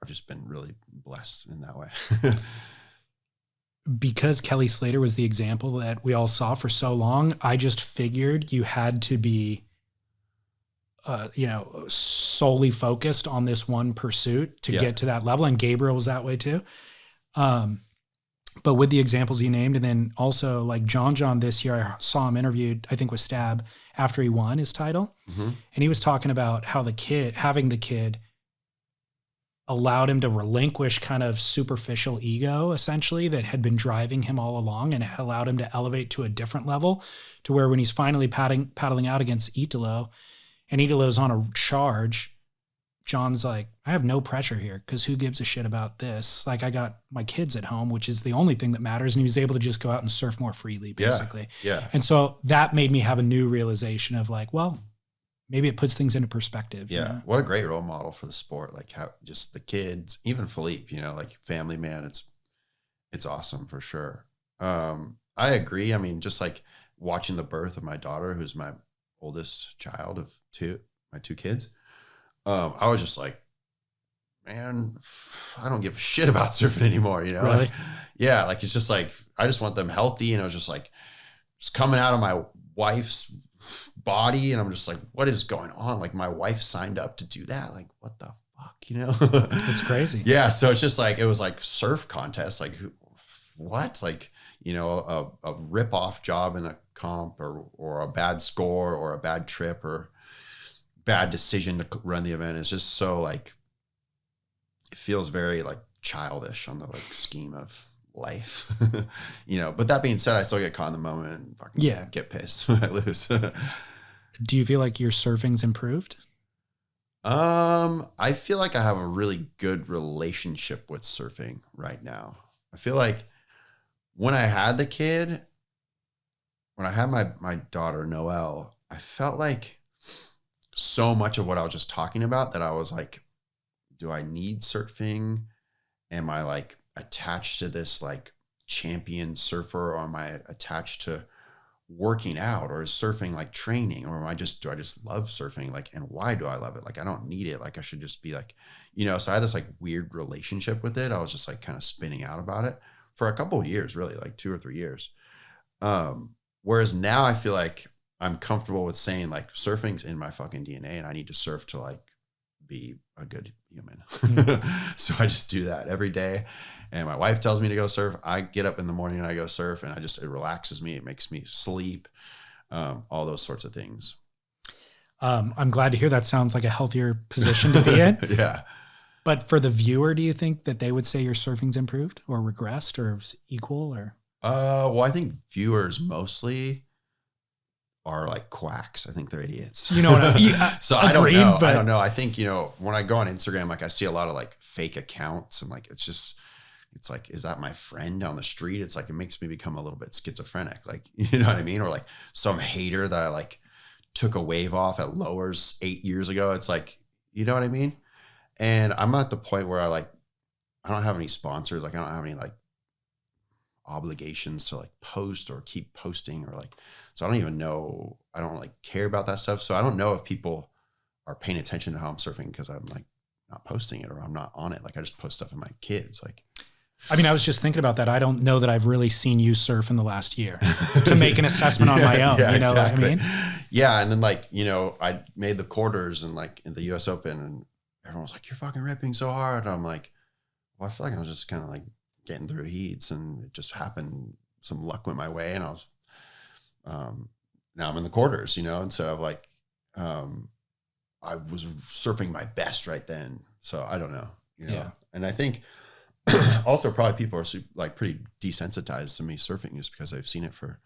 I've just been really blessed in that way. Because Kelly Slater was the example that we all saw for so long, I just figured you had to be, solely focused on this one pursuit to get to that level. And Gabriel was that way too. But with the examples you named, and then also like John this year, I saw him interviewed, I think with Stab after he won his title. Mm-hmm. And he was talking about how having the kid allowed him to relinquish kind of superficial ego, essentially, that had been driving him all along, and allowed him to elevate to a different level, to where when he's finally paddling out against Italo, and Italo's on a charge, John's like, I have no pressure here because who gives a shit about this? Like, I got my kids at home, which is the only thing that matters. And he was able to just go out and surf more freely, basically. Yeah. And so that made me have a new realization of like, well, maybe it puts things into perspective. Yeah. You know? What a great role model for the sport. Like how just the kids, even Philippe, like family man, it's awesome for sure. I agree. I mean, just like watching the birth of my daughter, who's my oldest child of my two kids. I was just like, man, I don't give a shit about surfing anymore. Really? Like, yeah. Like, it's just like, I just want them healthy. And it was just like, just coming out of my wife's body. And I'm just like, what is going on? Like, my wife signed up to do that. Like, what the fuck, It's crazy. Yeah. So it's just like, it was like surf contest. Like what? Like, a rip off job in a comp or a bad score or a bad trip or bad decision to run the event. It's just so like, it feels very like childish on the like scheme of life, but that being said, I still get caught in the moment and fucking get pissed when I lose. Do you feel like your surfing's improved? I feel like I have a really good relationship with surfing right now. I feel like when I had the kid, when I had my daughter, Noelle, I felt like so much of what I was just talking about that I was like, do I need surfing? Am I like attached to this like champion surfer, or am I attached to working out, or is surfing like training, or do I just love surfing? Like, and why do I love it? Like, I don't need it. Like, I should just be like, so I had this like weird relationship with it. I was just like kind of spinning out about it for a couple of years, really, like 2 or 3 years. Whereas now I feel like I'm comfortable with saying like surfing's in my fucking DNA and I need to surf to like be a good human. So I just do that every day. And my wife tells me to go surf. I get up in the morning and I go surf, and it relaxes me. It makes me sleep. All those sorts of things. I'm glad to hear that. Sounds like a healthier position to be in. Yeah. But for the viewer, do you think that they would say your surfing's improved or regressed or equal or? Well, I think viewers mostly are like quacks. I think they're idiots. So I don't know. I don't know. I think, when I go on Instagram, like I see a lot of like fake accounts, and like, it's like, is that my friend down the street? It's like, it makes me become a little bit schizophrenic. Like, you know what I mean? Or like some hater that I like took a wave off at Lowers 8 years ago. It's like, you know what I mean? And I'm at the point where I don't have any sponsors. Like, I don't have any like obligations to like post or keep posting, or like, so I don't even know. I don't like care about that stuff. So I don't know if people are paying attention to how I'm surfing because I'm like not posting it, or I'm not on it. Like, I just post stuff in my kids. Like, I mean, I was just thinking about that. I don't know that I've really seen you surf in the last year to make an assessment on my own. Yeah, you know exactly. what I mean? Yeah. And then like, I made the quarters and like in the US Open, and everyone was like, you're fucking ripping so hard. And I'm like, well, I feel like I was just kind of like getting through heats, and it just happened. Some luck went my way, and I was, now I'm in the quarters, instead of like, I was surfing my best right then. So I don't know, Yeah. And I think also probably people are like pretty desensitized to me surfing just because I've seen it for,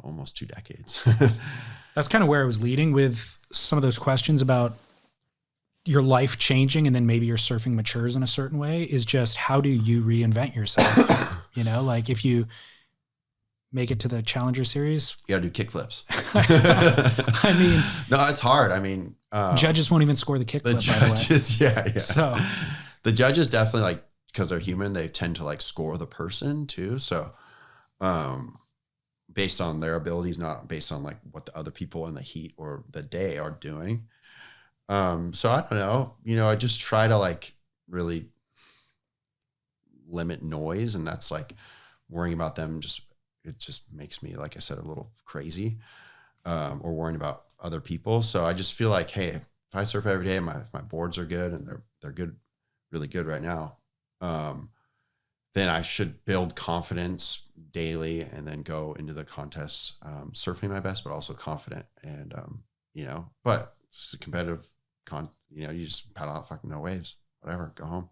almost 2 decades. That's kind of where I was leading with some of those questions about your life changing and then maybe your surfing matures in a certain way is just how do you reinvent yourself? You know, like if you make it to the Challenger Series, you gotta do kickflips. I mean, no, it's hard. I mean, judges won't even score the kickflip. The judges, yeah. So the judges definitely like, because they're human, they tend to like score the person too. So, based on their abilities, not based on like what the other people in the heat or the day are doing. So I don't know, you know, I just try to like really limit noise, and that's like worrying about them. It just makes me, like I said, a little crazy, or worrying about other people. So I just feel like, hey, if I surf every day, if my boards are good and they're good, really good right now, then I should build confidence daily and then go into the contests, surfing my best, but also confident. And, you know, but it's a competitive you know, you just paddle out, fucking no waves, whatever, go home.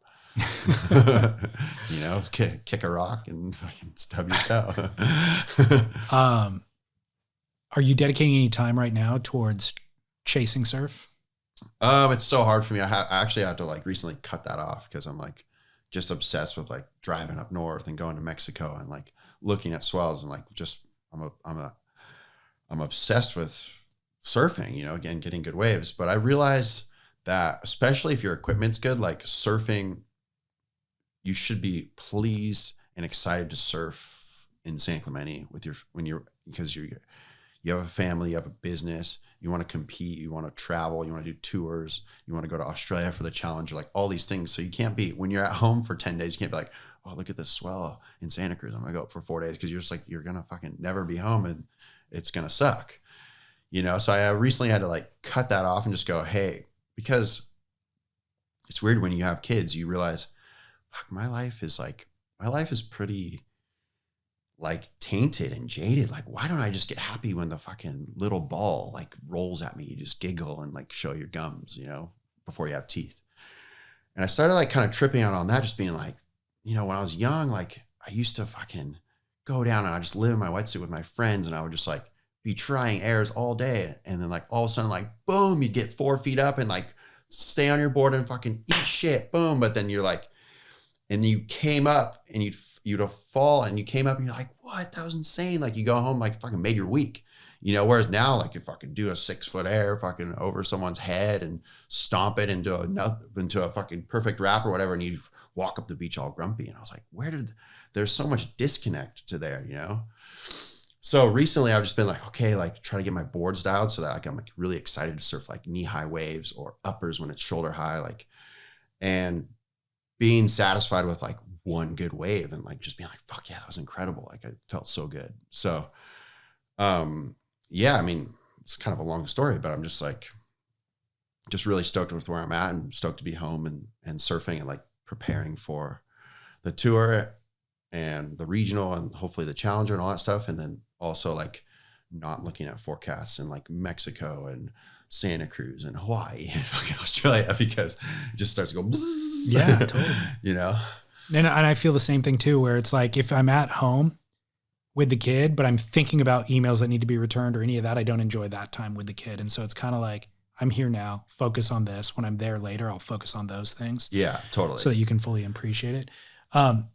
You know, kick a rock and fucking stub your toe. Are you dedicating any time right now towards chasing surf? It's so hard for me. I actually had to like recently cut that off because I'm like just obsessed with like driving up north and going to Mexico and like looking at swells and like just I'm obsessed with surfing, you know, again, getting good waves. But I realized that especially if your equipment's good, like surfing, you should be pleased and excited to surf in San Clemente because you have a family, you have a business, you want to compete, you want to travel, you want to do tours, you want to go to Australia for the Challenger, like all these things. So you can't be, when you're at home for 10 days, you can't be like, oh, look at this swell in Santa Cruz, I'm gonna go up for 4 days, because you're just like, you're gonna fucking never be home and it's gonna suck, you know? So I recently had to like cut that off and just go, hey, because it's weird when you have kids, you realize, fuck, my life is pretty like tainted and jaded. Like, why don't I just get happy when the fucking little ball like rolls at me? You just giggle and like show your gums, you know, before you have teeth. And I started like kind of tripping out on that, just being like, you know, when I was young, like I used to fucking go down and I just live in my wetsuit with my friends, and I would just like be trying airs all day. And then like all of a sudden, like, boom, you get 4 feet up and like stay on your board and fucking eat shit. Boom. But then you're like, and you came up and you'd have fall and you came up and you're like, what? That was insane. Like you go home, like fucking made your week, you know? Whereas now, like you fucking do a 6-foot air fucking over someone's head and stomp it into a fucking perfect wrap or whatever. And you walk up the beach all grumpy. And I was like, there's so much disconnect to there, you know? So recently I've just been like, okay, like try to get my boards dialed so that like, I'm like really excited to surf like knee-high waves or uppers when it's shoulder high, like, and being satisfied with like one good wave and like just being like, fuck yeah, that was incredible. Like I felt so good. So, yeah, I mean, it's kind of a long story, but I'm just like, just really stoked with where I'm at and stoked to be home and surfing and like preparing for the tour and the regional and hopefully the Challenger and all that stuff. And then also like not looking at forecasts in like Mexico and Santa Cruz and Hawaii and fucking Australia, because it just starts to go, bzzz, yeah, totally. You know? And I feel the same thing too, where it's like, if I'm at home with the kid, but I'm thinking about emails that need to be returned or any of that, I don't enjoy that time with the kid. And so it's kind of like, I'm here now, focus on this. When I'm there later, I'll focus on those things. Yeah, totally. So that you can fully appreciate it.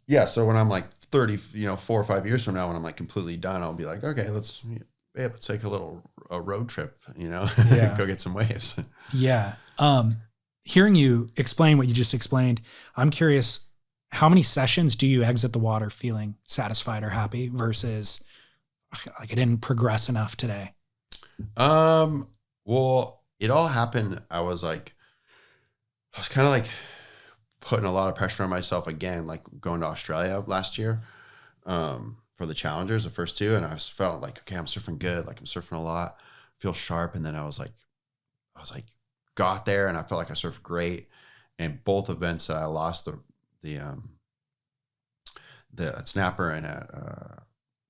Yeah. So when I'm like 30, 4 or 5 years from now, when I'm like completely done, I'll be like, okay, let's take a road trip, you know, Yeah. go get some waves. Yeah. Hearing you explain what you just explained, I'm curious, how many sessions do you exit the water feeling satisfied or happy versus like I didn't progress enough today? Well, it all happened. I was kind of like putting a lot of pressure on myself again, like going to Australia last year, for the Challengers, the first two. And I just felt like, okay, I'm surfing good. Like I'm surfing a lot, feel sharp. And then I was like, got there and I felt like I surfed great. And both events that I lost the snapper and at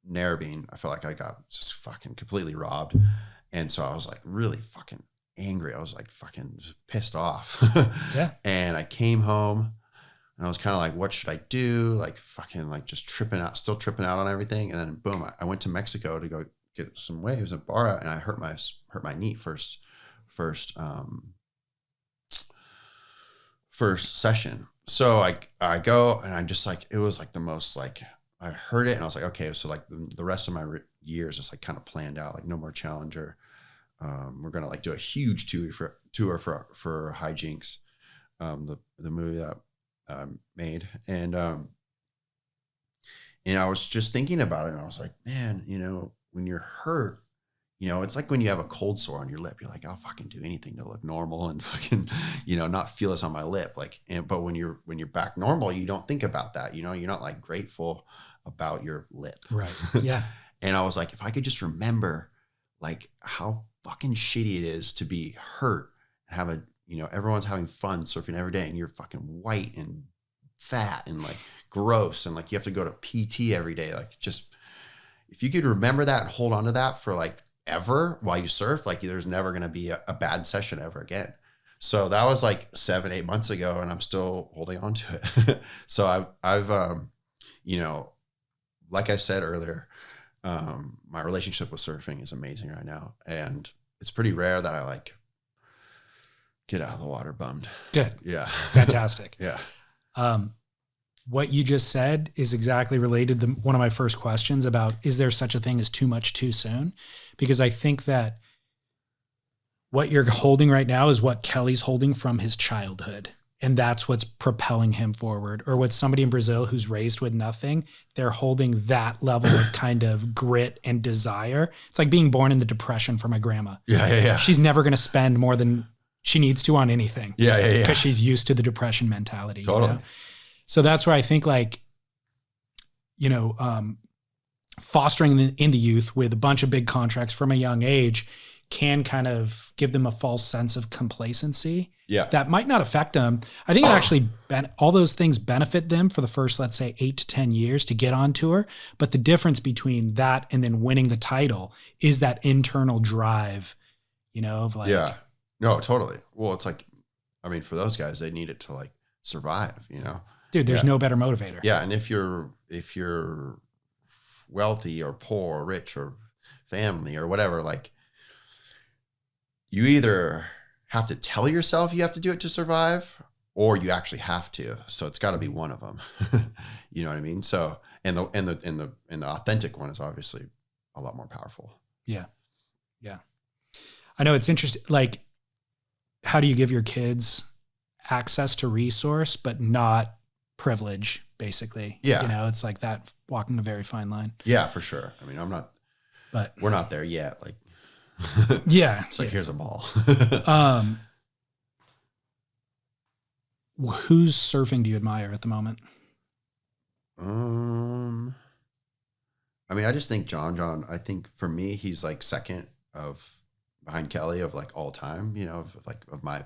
Narrabeen, I felt like I got just fucking completely robbed. And so I was like really fucking angry. I was like fucking just pissed off. Yeah. And I came home and I was kind of like, what should I do? Like fucking like just still tripping out on everything. And then boom, I went to Mexico to go get some waves at Barra, and I hurt my knee first first session. So I go and I'm just like, it was like the most like, I heard it and I was like, okay, so like the rest of my years just like kind of planned out, like no more Challenger. We're going to like do a huge tour for Hijinks, the movie that I made. And I was just thinking about it and I was like, man, you know, when you're hurt, you know, it's like when you have a cold sore on your lip, you're like, I'll fucking do anything to look normal and fucking, you know, not feel this on my lip. Like, but when you're back normal, you don't think about that. You know, you're not like grateful about your lip. Right. Yeah. And I was like, if I could just remember like how fucking shitty it is to be hurt and have you know, everyone's having fun surfing every day and you're fucking white and fat and like gross. And like, you have to go to PT every day. Like just, if you could remember that and hold on to that for like ever while you surf, like there's never going to be a bad session ever again. So that was like 7-8 months ago and I'm still holding on to it. So I've you know, like I said earlier, my relationship with surfing is amazing right now. And it's pretty rare that I like get out of the water bummed. Good. Yeah. Fantastic. Yeah. What you just said is exactly related to one of my first questions about, is there such a thing as too much too soon? Because I think that what you're holding right now is what Kelly's holding from his childhood. And that's what's propelling him forward. Or with somebody in Brazil who's raised with nothing, they're holding that level of kind of grit and desire. It's like being born in the Depression for my grandma. Yeah. She's never going to spend more than she needs to on anything. Yeah. Because she's used to the Depression mentality. Totally. You know? So that's where I think like, you know, fostering in the youth with a bunch of big contracts from a young age can kind of give them a false sense of complacency. Yeah. That might not affect them. I think it actually, all those things benefit them for the first, let's say 8 to 10 years to get on tour. But the difference between that and then winning the title is that internal drive, you know, of like. Yeah. No, totally. Well, it's like, I mean, for those guys, they need it to like survive, you know? Dude, there's no better motivator. Yeah. And if you're wealthy or poor or rich or family or whatever, like you either have to tell yourself you have to do it to survive or you actually have to. So it's got to be one of them. You know what I mean? So, and the authentic one is obviously a lot more powerful. Yeah. Yeah. I know it's interesting. Like, how do you give your kids access to resource, but not privilege, basically? Yeah. You know, it's like that walking a very fine line. Yeah, for sure. I mean, we're not there yet. Like, yeah. It's like, here's a ball. Whose surfing do you admire at the moment? I mean, I just think John, I think for me, he's like second behind Kelly of like all time, you know, of my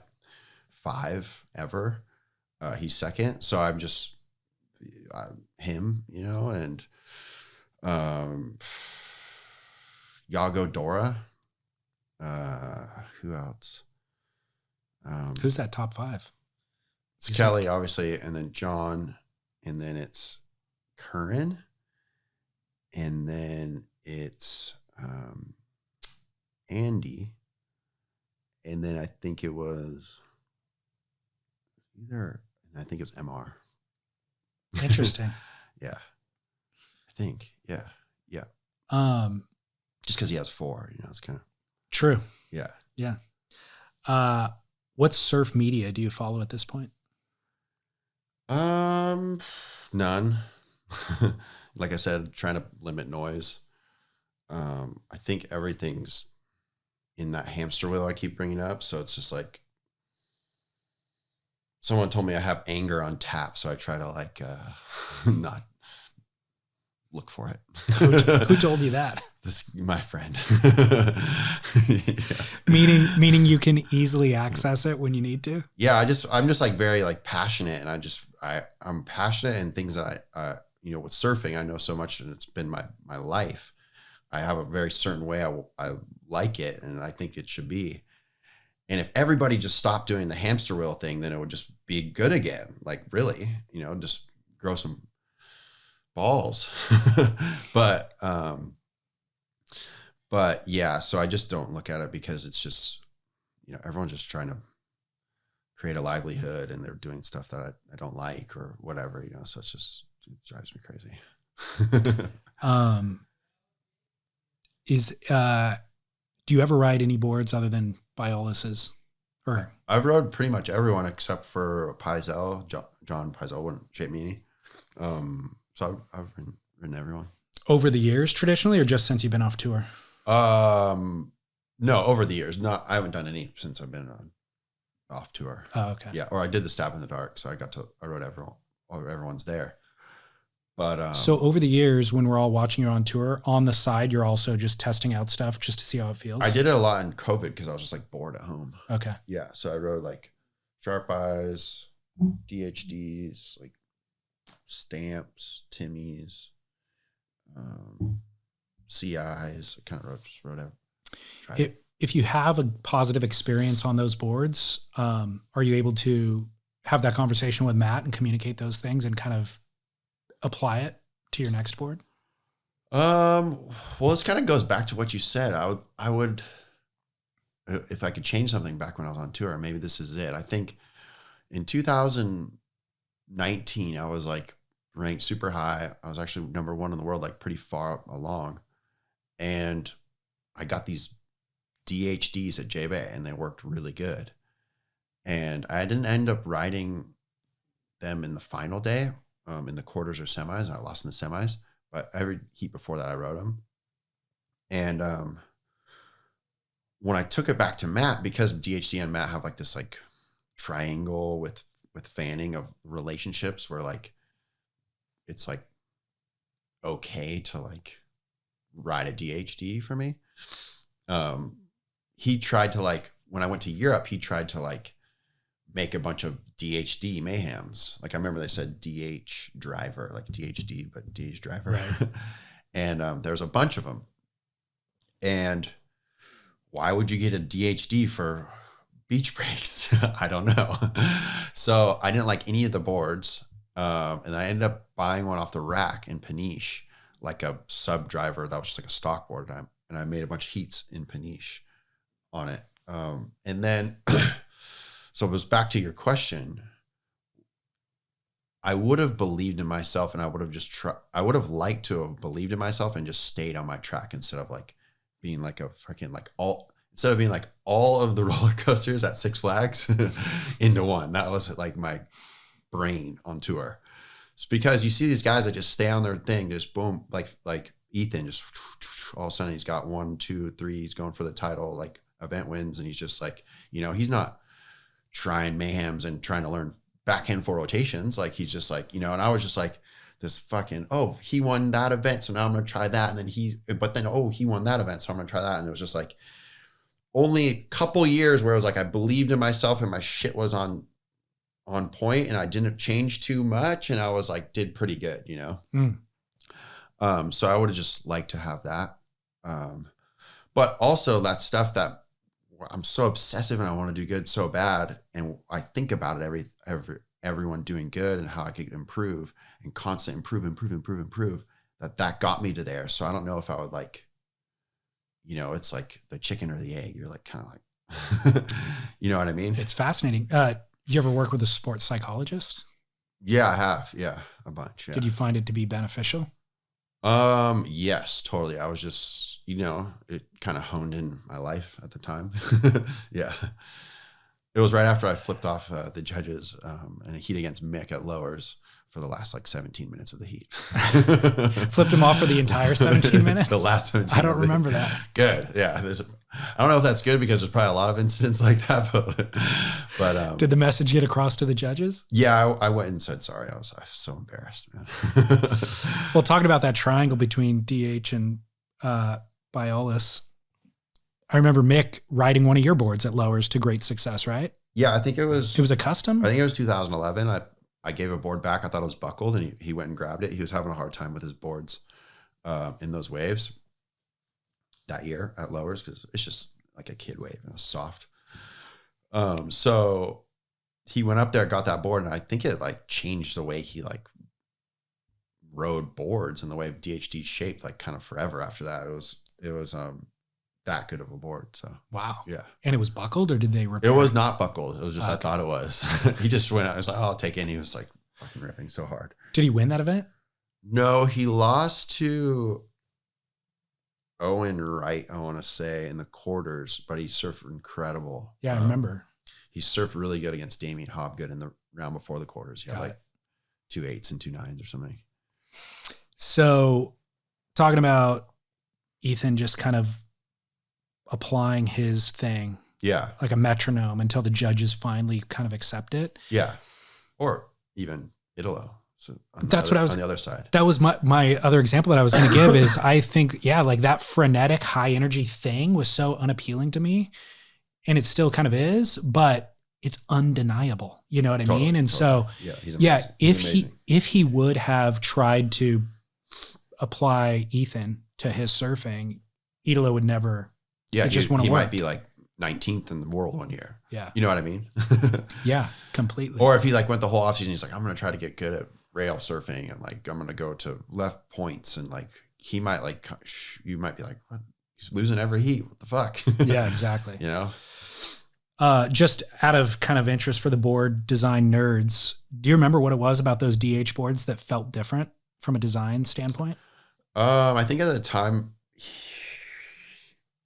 5 ever. He's second. So I'm just him, you know, and Yago Dora. Who else? Who's that top 5? It's Kelly, obviously, and then John, and then it's Curran, and then it's Andy, and then I think it was MR. Interesting. Yeah. I think. Yeah. Yeah. Just because he has 4, you know, it's kind of true. Yeah. Yeah. What surf media do you follow at this point? None. Like I said, trying to limit noise. I think everything's in that hamster wheel I keep bringing up. So it's just like, someone told me I have anger on tap. So I try to like, not look for it. Who told you that? My friend. Yeah. Meaning you can easily access it when you need to. Yeah. I'm just like very like passionate, and I'm passionate in things that I you know, with surfing, I know so much, and it's been my life. I have a very certain way I like it, and I think it should be. And if everybody just stopped doing the hamster wheel thing, then it would just be good again. Like really, you know, just grow some balls. But yeah, so I just don't look at it because it's just, you know, everyone's just trying to create a livelihood, and they're doing stuff that I don't like or whatever, you know, so it drives me crazy. Do you ever ride any boards other than Biolos's? Or I've rode pretty much everyone except for Pizel. John Pizel wouldn't shape me any. So I've ridden everyone. Over the years traditionally, or just since you've been off tour? No, over the years. I haven't done any since I've been off tour. Oh, okay. Yeah, or I did the Stab in the Dark, so I rode everyone's there. But so over the years, when we're all watching you on tour, on the side, you're also just testing out stuff just to see how it feels? I did it a lot in COVID because I was just like bored at home. Okay. Yeah, so I rode like Sharp Eyes, DHDs, like Stamps, Timmy's, CIs. I kind of just rode out. If you have a positive experience on those boards, are you able to have that conversation with Matt and communicate those things and kind of apply it to your next board? Well, this kind of goes back to what you said. I would, if I could change something back when I was on tour, maybe this is it. I think in 2019, I was like ranked super high. I was actually number 1 in the world, like pretty far along. And I got these DHDs at J-Bay and they worked really good. And I didn't end up riding them in the final day, in the quarters or semis, and I lost in the semis. But every heat before that, I rode them. And when I took it back to Matt, because DHD and Matt have like this like triangle with Fanning of relationships where like it's like okay to like ride a DHD for me. He tried to like, when I went to Europe, he tried to like make a bunch of DHD mayhems. Like I remember they said DH driver, like DHD, but DH driver. Right. And there's a bunch of them. And why would you get a DHD for beach breaks? I don't know. So I didn't like any of the boards. And I ended up buying one off the rack in Peniche, like a sub driver that was just like a stock board. And I made a bunch of heats in Peniche on it. And then, so it was back to your question. I would have believed in myself and I would have just I would have liked to have believed in myself and just stayed on my track instead of like being like a fucking like instead of being like all of the roller coasters at Six Flags into one. That was like my brain on tour. It's because you see these guys that just stay on their thing, just boom, like Ethan, just all of a sudden he's got 1, 2, 3, he's going for the title, like event wins, and he's just like, you know, he's not trying mayhems and trying to learn backhand 4 rotations. Like he's just like, you know, and I was just like this fucking, oh, he won that event, so now I'm gonna try that. And then he won that event, so I'm gonna try that. And it was just like only a couple years where it was like I believed in myself and my shit was on point and I didn't change too much and I was like did pretty good, you know. So I would have just liked to have that. But also that stuff that I'm so obsessive and I want to do good so bad. And I think about it everyone doing good and how I could improve and constant improve, that got me to there. So I don't know if I would like, you know, it's like the chicken or the egg. You're like, kind of like, you know what I mean? It's fascinating. You ever work with a sports psychologist? Yeah, I have. Yeah. A bunch. Yeah. Did you find it to be beneficial? Yes, totally. I was just, you know, it kind of honed in my life at the time. Yeah. It was right after I flipped off the judges in a heat against Mick at lowers for the last like 17 minutes of the heat. Flipped him off for the entire 17 minutes? The last 17 I don't remember that. Good. Yeah. I don't know if that's good because there's probably a lot of incidents like that, but did the message get across to the judges? Yeah, I went and said sorry. I was so embarrassed, man. Well, talking about that triangle between DH and Biolos, I remember Mick riding one of your boards at lowers to great success, right? Yeah, I think it was a custom. I think it was 2011. I gave a board back. I thought it was buckled, and he went and grabbed it. He was having a hard time with his boards in those waves that year at lowers because it's just like a kid wave and it was soft. So he went up there, got that board, and I think it like changed the way he like rode boards and the way DHD shaped like kind of forever after that. It was that good of a board. So Wow. yeah. And it was buckled, or did they repair It was not buckled. It was just, Okay. I thought it was. He just went out. I was like, oh, I'll take it. And he was like fucking ripping so hard. Did he win that event? No, he lost to Owen Wright, I want to say, in the quarters, but he surfed incredible. Yeah, I remember. He surfed really good against Damien Hobgood in the round before the quarters. He had Got like it. 2 8s and 2 9s or something. So talking about Ethan just kind of applying his thing Yeah. like a metronome until the judges finally kind of accept it. Yeah. Or even Italo. So That's what I was on the other side. That was my other example that I was going to give is I think, yeah, like that frenetic high energy thing was so unappealing to me, and it still kind of is, but it's undeniable. You know what I mean? And so, yeah, he's yeah, amazing. if he would have tried to apply Ethan to his surfing, Italo would never. Yeah, it just he wouldn't work. might be like 19th in the world one year. Yeah. You know what I mean? Yeah, completely. Or if he like went the whole offseason, he's like, I'm going to try to get good at rail surfing and like I'm going to go to left points, and like he might like, you might be like, what? He's losing every heat. What the fuck? Yeah, exactly. You know? Just out of kind of interest for the board design nerds, do you remember what it was about those DH boards that felt different from a design standpoint? I think at the time,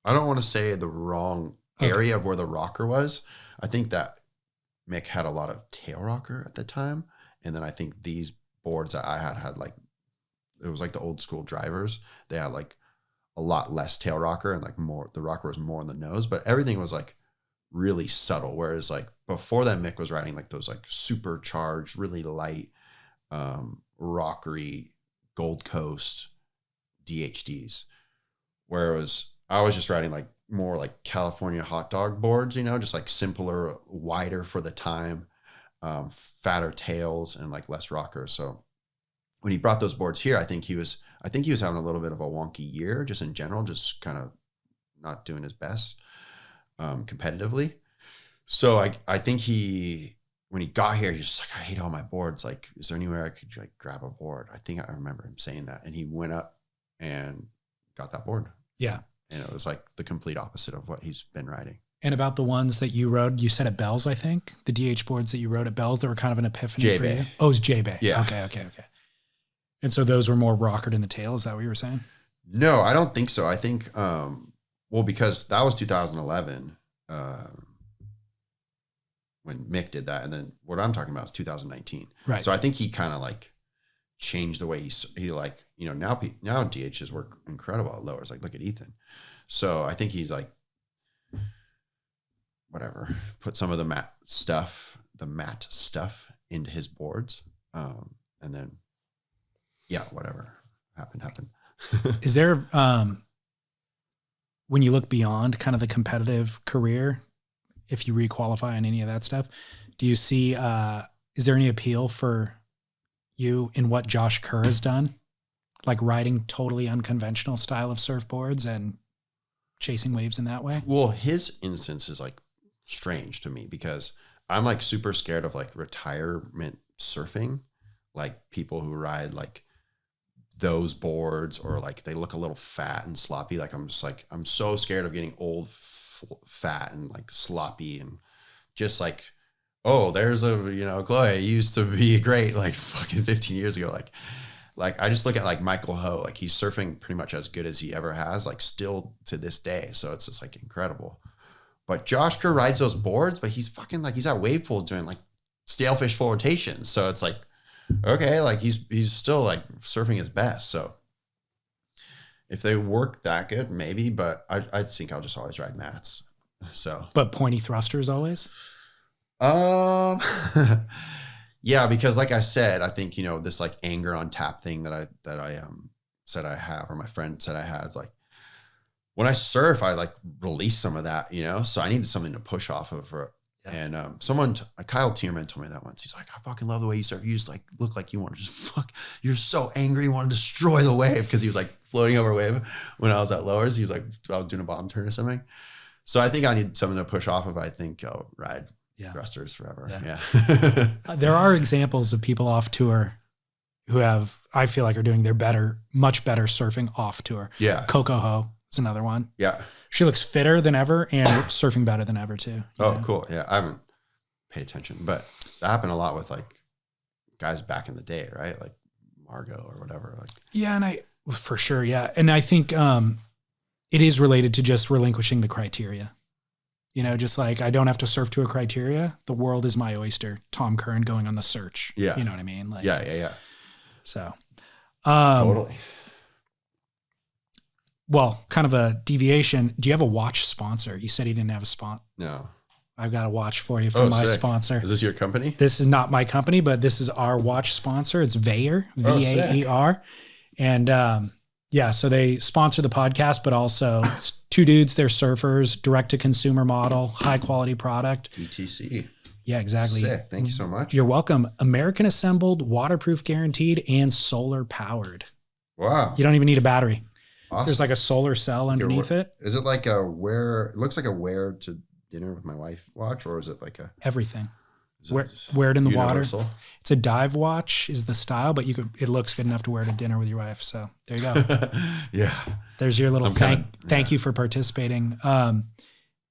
I don't want to say the wrong area of where the rocker was. I think that Mick had a lot of tail rocker at the time. And then I think these boards that I had like, it was like the old school drivers. They had like a lot less tail rocker and like more, the rocker was more on the nose, but everything was like really subtle. Whereas like before that, Mick was riding like those like supercharged, really light, rockery Gold Coast DHDs. Whereas I was just riding like more like California hot dog boards, you know, just like simpler, wider for the time, fatter tails and like less rockers. So when he brought those boards here, I think he was having a little bit of a wonky year just in general, just kind of not doing his best competitively. So I think when he got here, he's just like, I hate all my boards. Like, is there anywhere I could like grab a board? I think I remember him saying that, and he went up and got that board. Yeah. And it was like the complete opposite of what he's been riding. And about the ones that you rode, you said at Bell's, I think, the DH boards that you rode at Bell's, that were kind of an epiphany for you. Oh, it was J-Bay. Yeah. Okay. And so those were more rockered in the tail. Is that what you were saying? No, I don't think so. I think, because that was 2011 when Mick did that. And then what I'm talking about is 2019. Right. So I think he kind of like changed the way he like, you know, now DHs work incredible at lowers. Like, look at Ethan. So I think he's like, whatever, put some of the matte stuff into his boards. And then, yeah, whatever happened. Is there, when you look beyond kind of the competitive career, if you requalify on any of that stuff, do you see, is there any appeal for you in what Josh Kerr has done? Like riding totally unconventional style of surfboards and chasing waves in that way? Well, his instance is like strange to me because I'm like super scared of like retirement surfing, like people who ride like those boards or like they look a little fat and sloppy. Like I'm just like, I'm so scared of getting old, fat and like sloppy and just like, oh, there's Kolohe used to be great like fucking 15 years ago. Like I just look at like Michael Ho, like he's surfing pretty much as good as he ever has, like still to this day. So it's just like incredible. But Josh Kerr rides those boards, but he's fucking like, he's at wave pools doing like stalefish full rotations. So it's like, okay, like he's still like surfing his best. So if they work that good, maybe, but I think I'll just always ride mats. So, but pointy thrusters always? Yeah, because like I said, I think, this like anger on tap thing that I said I have, or my friend said I had, is like when I surf, I like release some of that, so I needed something to push off of. And Kyle Tierman told me that once. He's like, I fucking love the way you surf. You just like look like you want to just you're so angry, you want to destroy the wave, because he was like floating over a wave when I was at lowers. He was like, I was doing a bottom turn or something. So I think I need something to push off of. I think I'll ride thrusters forever. Yeah. There are examples of people off tour who I feel like are doing their much better surfing off tour. Yeah. Coco Ho is another one. Yeah. She looks fitter than ever and surfing better than ever too. Oh, cool. Yeah. I haven't paid attention, but that happened a lot with like guys back in the day, right? Like Margot or whatever. Like, yeah. And for sure. Yeah. And I think, it is related to just relinquishing the criteria, just like I don't have to surf to a criteria. The world is my oyster. Tom Curran going on the search. Yeah. You know what I mean? Like, yeah. So, Totally. Well, kind of a deviation. Do you have a watch sponsor? You said he didn't have a sponsor. No. I've got a watch for you from my sick. sponsor. Is this your company? This is not my company, but this is our watch sponsor. It's VAER, VAER. And so they sponsor the podcast, but also it's two dudes, they're surfers, direct to consumer model, high quality product. DTC. Yeah, exactly. Sick. Thank you so much. You're welcome. American assembled, waterproof guaranteed, and solar powered. Wow. You don't even need a battery. Awesome. There's like a solar cell underneath it. Is it like it looks like a wear to dinner with my wife watch, or is it like everything? Wear it in the universal? water. It's a dive watch is the style, but it looks good enough to wear to dinner with your wife. So there you go. Yeah. There's your little thank you for participating. And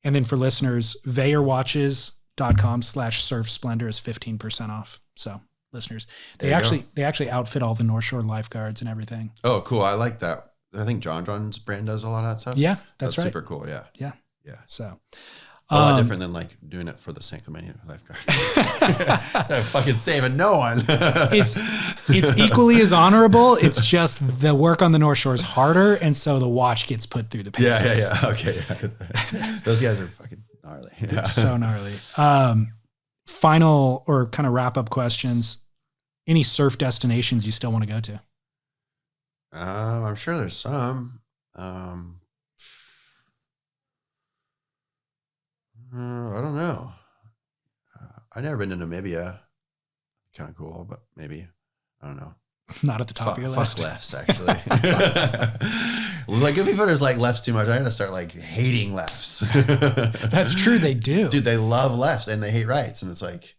then for listeners, VAERwatches.com/surf splendor is 15% off. So listeners, they actually outfit all the North Shore lifeguards and everything. Oh, cool. I like that. I think John's brand does a lot of that stuff. Yeah, that's right. Super cool. Yeah. Yeah. Yeah. So a lot different than like doing it for the San Clemente lifeguard. They're fucking saving no one. It's equally as honorable. It's just the work on the North Shore is harder, and so the watch gets put through the paces. Yeah. Okay. Yeah. Those guys are fucking gnarly. Yeah. So gnarly. Final or kind of wrap up questions. Any surf destinations you still want to go to? I'm sure there's some. I don't know. I've never been to Namibia. Kind of cool, but maybe, I don't know. Not at the top of your list. Fuck lefts, actually. Like if people just like lefts too much, I gotta start like hating lefts. That's true. They do. Dude, they love lefts and they hate rights. And it's like,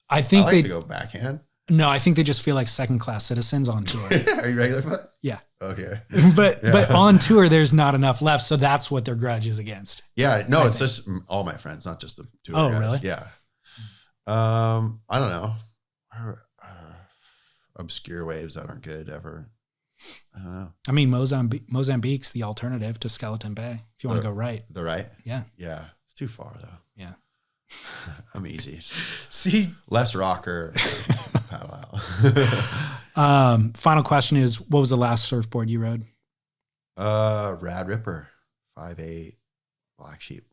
I think like to go backhand. No, I think they just feel like second class citizens on tour. Are you regular foot? Yeah. Okay. But on tour, there's not enough left. So that's what their grudge is against. Yeah. No, it's just all my friends, not just the tour guys. Oh, really? Yeah. I don't know. Obscure waves that aren't good ever. I don't know. I mean, Mozambique's the alternative to Skeleton Bay. If you want to go right. The right? Yeah. Yeah. It's too far though. Yeah. I'm easy. See? Less rocker, paddle out. Final question is, what was the last surfboard you rode? Rad Ripper, 5'8", Black Sheep.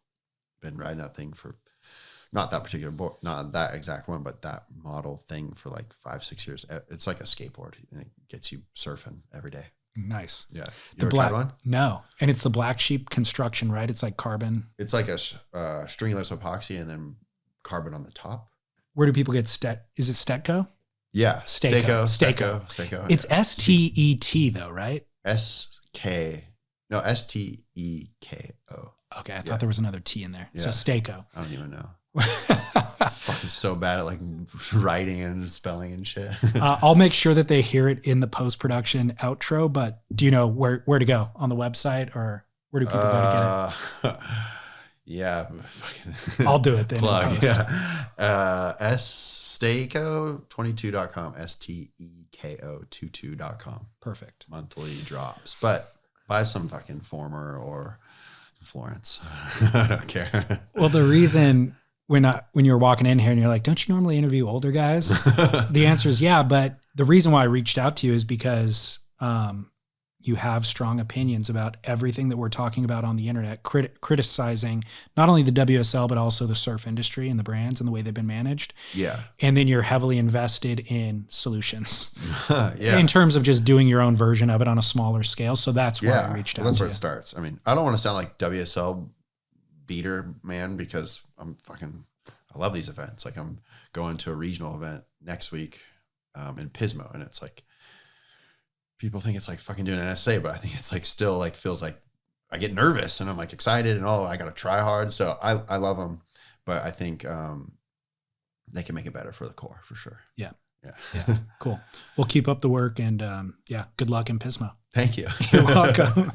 Been riding that thing for, not that particular board, not that exact one, but that model thing for like 5-6 years. It's like a skateboard and it gets you surfing every day. Nice. Yeah. You ever tried one? No. And it's the Black Sheep construction, right? It's like carbon. It's like a stringless epoxy and then carbon on the top. Where do people get Is it STEKO? Yeah. STEKO. It's STET though, right? STEKO. Okay. I thought there was another T in there. Yeah. So STEKO. I don't even know. Fucking so bad at like writing and spelling and shit. I'll make sure that they hear it in the post-production outro, but do you know where to go on the website or where do people go to get it? Yeah. I'll do it then. Plug. Yeah. STEKO22.com. STEKO22.com. Perfect. Monthly drops, but buy some fucking Former or Florence. I don't care. Well, the reason when you were walking in here and you're like, don't you normally interview older guys? The answer is yeah. But the reason why I reached out to you is because you have strong opinions about everything that we're talking about on the internet, criticizing not only the WSL, but also the surf industry and the brands and the way they've been managed. Yeah. And then you're heavily invested in solutions yeah. in terms of just doing your own version of it on a smaller scale. So that's why I reached out to you. That's where it starts. I mean, I don't want to sound like WSL beater man because I love these events. Like I'm going to a regional event next week in Pismo, and it's like, people think it's like fucking doing an SA, but I think it's like still like feels like I get nervous and I'm like excited and I got to try hard. So I love them, but I think they can make it better for the core for sure. Yeah. Cool. We'll keep up the work and good luck in Pismo. Thank you. You're welcome.